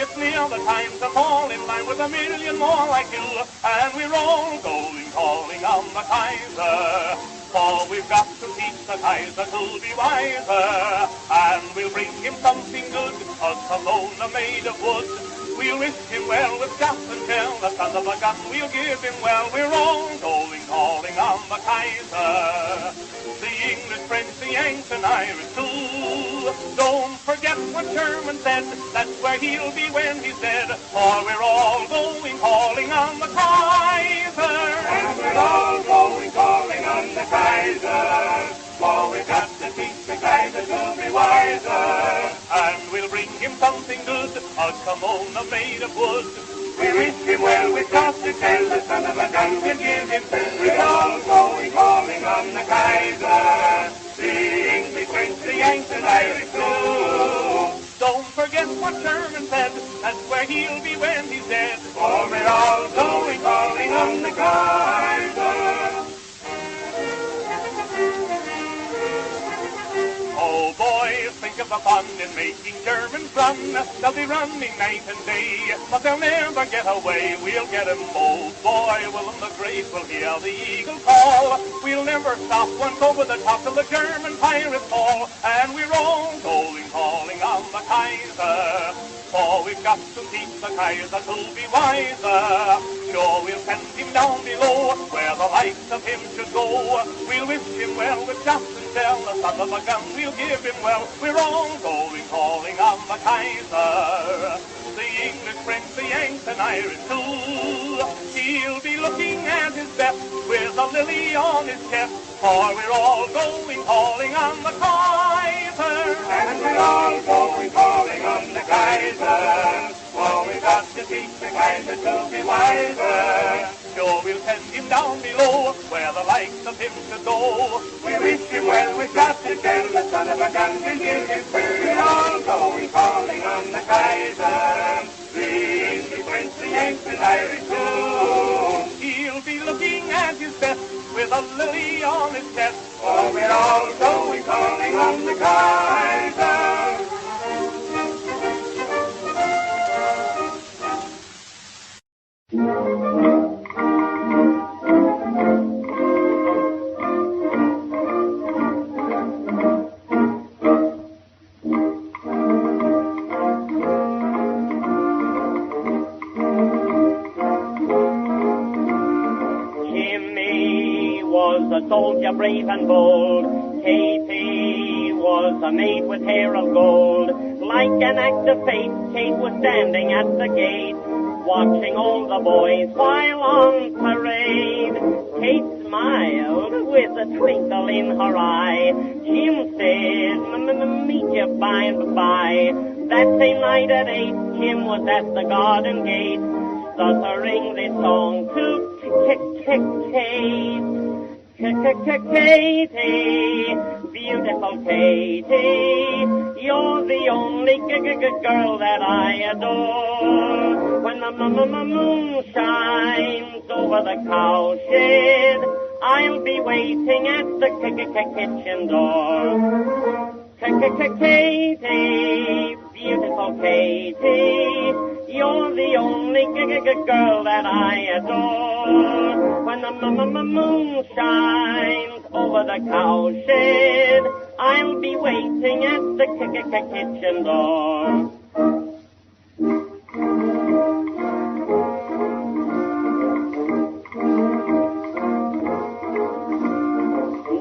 It's near the time to fall in line with a million more like you, and we're all going calling on the Kaiser. For we've got to teach the Kaiser to be wiser, and we'll bring him something good, a Salona made of wood. We'll wish him well with gas and shell, the son of a gun we'll give him well. We're all going calling on the Kaiser. The English, French, the Yanks, and Irish too. Don't forget what Sherman said, that's where he'll be when he's dead. For we're all going calling on the Kaiser. And we're all going calling on the Kaiser. For we've got to teach the Kaiser to be wiser. And we'll bring him something good, a kimono made of wood. We wish him well with just to tell the son of a gun we'll give him. We're all going calling on the Kaiser. The English, French, the Yanks, and Irish too. Don't forget what Sherman said, that's where he'll be when he's dead. For we're all going calling on the Kaiser. Oh boys, think of the fun in making Germans run. They'll be running night and day, but they'll never get away. We'll get 'em, oh boy, Willem the Great will hear the eagle call. We'll never stop once over the top till the German pirates fall. And we're all going calling on the Kaiser. For we've got to teach the Kaiser to be wiser. Sure, we'll send him down below, where the likes of him should go. We'll wish him well with just and shell, the son of a gun we'll give him well. We're all going calling on the Kaiser. The English, French, the Yanks, and Irish too. He'll be looking at his best with a lily on his chest. For we're all going calling on the Kaiser. And we're all going calling on the Kaiser. For we've got to teach the Kaiser to be wiser. Sure, we'll send him down below, where the likes of him should go. We wish him well with just to tell the son of a gun we'll give him. We're all going calling on the Kaiser. The English, French, the Yanks, and Irish too. He'll be looking at his best with a lily on his chest. For we're all going calling on the Kaiser. A soldier brave and bold, Katie was a maid with hair of gold. Like an act of fate, Kate was standing at the gate, watching all the boys while on parade. Kate smiled with a twinkle in her eye. Jim said, meet you by and by. That same night at 8, Jim was at the garden gate, stuttering this song to Kate. Katie, beautiful Katie, you're the only girl that I adore. When the moon shines over the cowshed, I'll be waiting at the kitchen door. Katie, beautiful Katie, you're the only girl that I adore. When the moon shines over the cowshed, I'll be waiting at the kitchen door.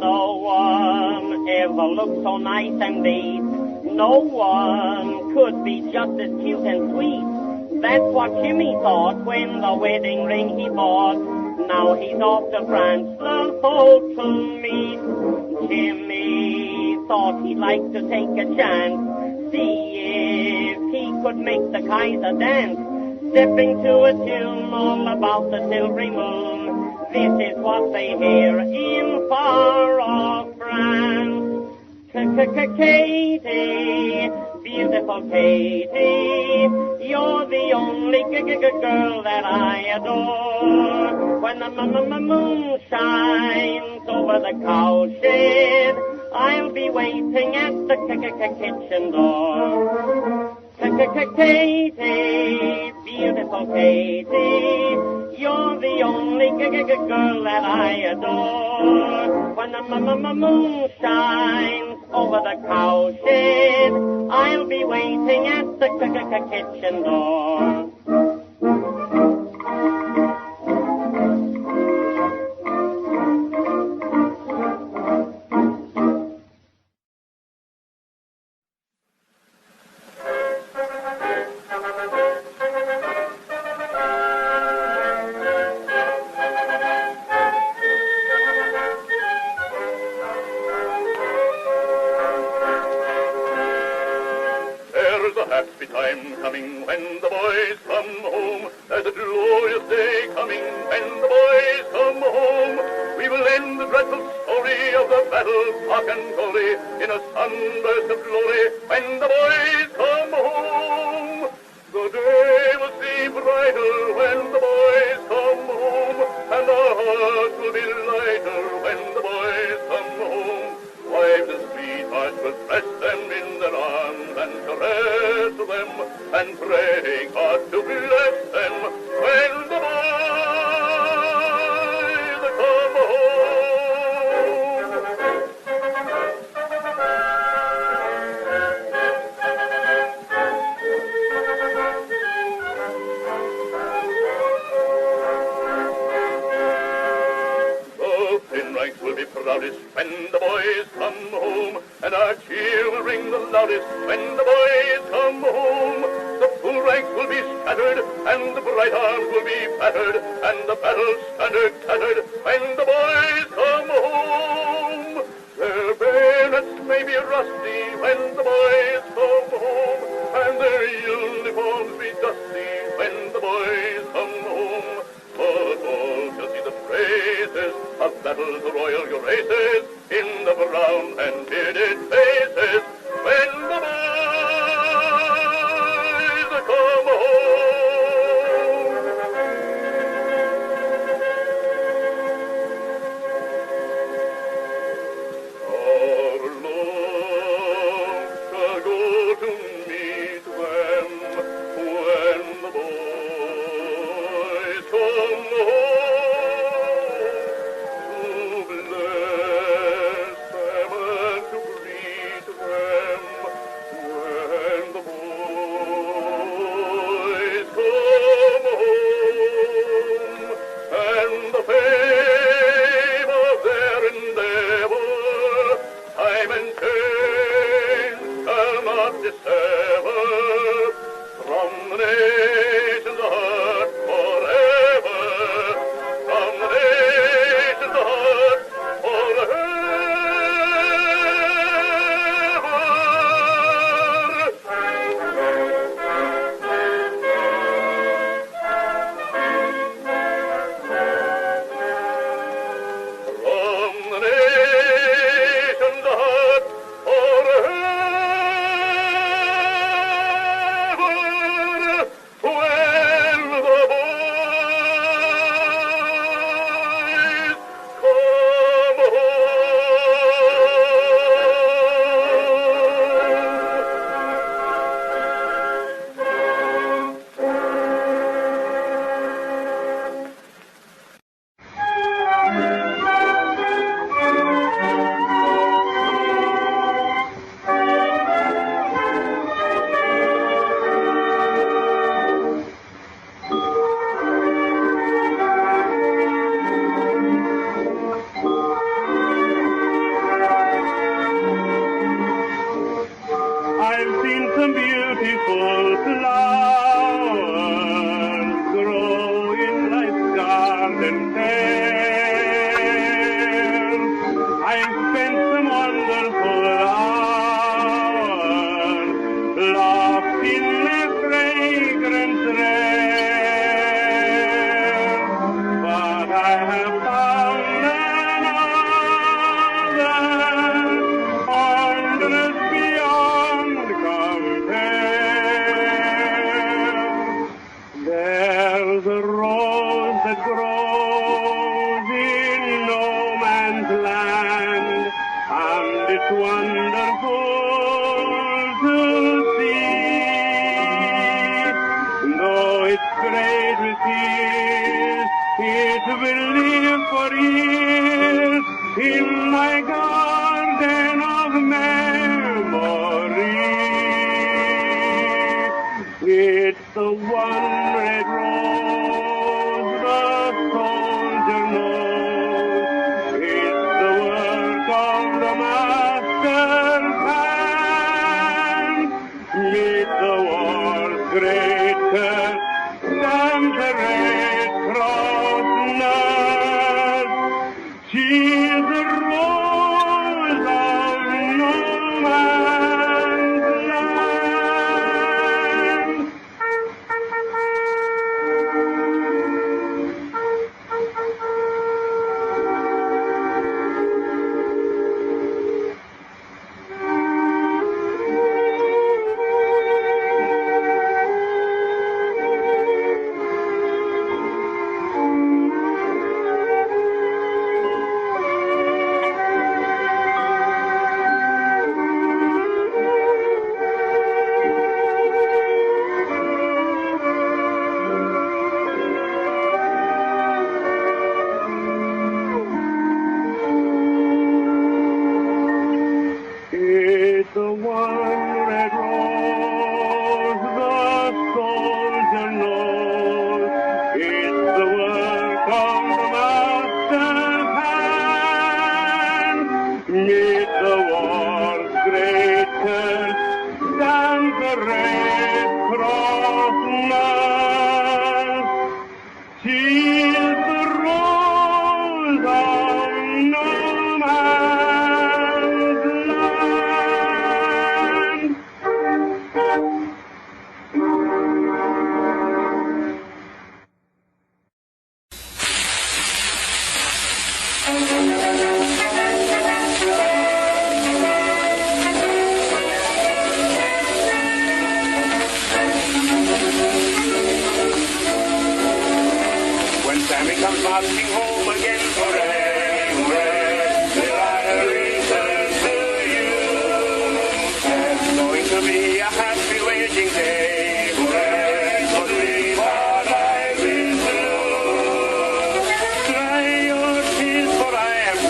No one ever looked so nice and neat No one could be just as cute and sweet. That's what Jimmy thought when the wedding ring he bought. Now he's off to France, the folks will meet. Jimmy thought he'd like to take a chance, see if he could make the Kaiser dance, stepping to a tune all about the silvery moon. This is what they hear in far-off France. Katie, beautiful Katie, you're the only girl that I adore. When the moon shines over the cowshed, I'll be waiting at the kitchen door. Katie, beautiful Katie, you're the only girl that I adore. When the moon shines over the cowshed, I'll be waiting at the kitchen door. Happy time coming when the boys come home. There's a glorious day coming when the boys come home. We will end the dreadful story of the battle of Auchencoley in a sunburst of glory when the boys come home. The day will seem brighter when the boys come home, and our hearts will be lighter when the boys come home. Wives and sweethearts will press them in their arms and caress them, and pray God to bless them when the boys come home. The thin ranks will be proudest when the boys come home, and our cheer will ring the loudest when the boys come home. The full ranks will be scattered, and the bright arms will be battered, and the battle standard tattered when the boys come home. Their bayonets may be rusty when the boys come home, and their uniforms be dusty when the boys come home. But all shall see the praises of battles royal graces in the brown and bearded faces when the boys come home. Our love shall go to meet them when the boys come home, to bless them and to greet them when the boys come home, and the fame of their endeavor time and change shall not dissever from the nation's heart forever, from the nation's heart forever. From the nation's heart forever. seen some beautiful flowers grow in life's garden fair. I've spent some wonderful hours lost in their fragrance rare. But I have found another wondrous beyond compare. There's a rose that grows in no man's land, and it's wonderful to see. Though it's sprayed with tears, it will live for years in my garden of memory. It's the one red rose the soldier knows. It's the work of the master's hand. Mid the war's great curse stands the Red Cross nurse. She's the rose of no man's land. It's the one red rose the soldier knows. It's the work of the master's hand. Mid the war's great curse stands the Red Cross nurse. She's the rose of no man's land. When Sammy comes marching home again, hooray, hooray, will I return to you? There's going to be a happy wedding day, hooray, so leave what I will do. Dry your tears, for I am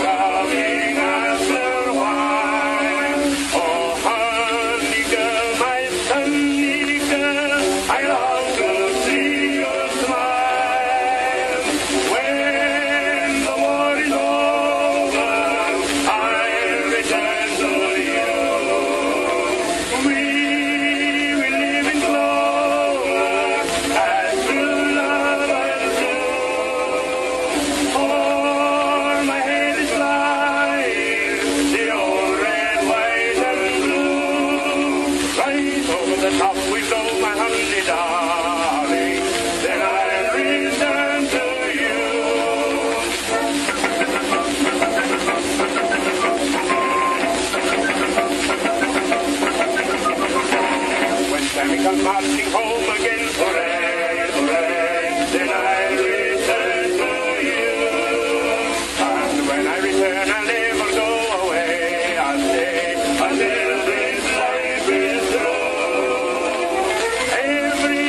coming after a while. Oh, honey girl, my sunny girl, I long to see your smile. When the war is over, I'll return to you. We will live in clover as true lovers do. For my head is flying, the old red, white, and blue. Right over the top we go, my honey darling, then I'll return to you. When Sammy comes marching home again, hooray, hooray, then I'll return to you. And when I return, I'll never go away. I'll stay until this life is through. Every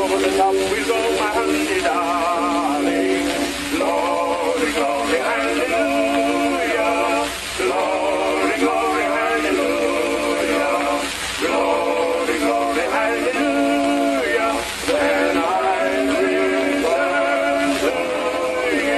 over the top we'll go, my honey darling. Glory, glory, hallelujah. Glory, glory, hallelujah. Glory, glory, hallelujah. When I return to you.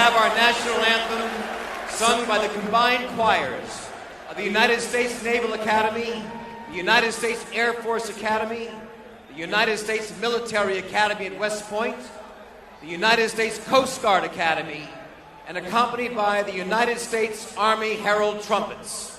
have our national anthem sung by the combined choirs of the United States Naval Academy, the United States Air Force Academy, the United States Military Academy at West Point, the United States Coast Guard Academy, and accompanied by the United States Army Herald Trumpets.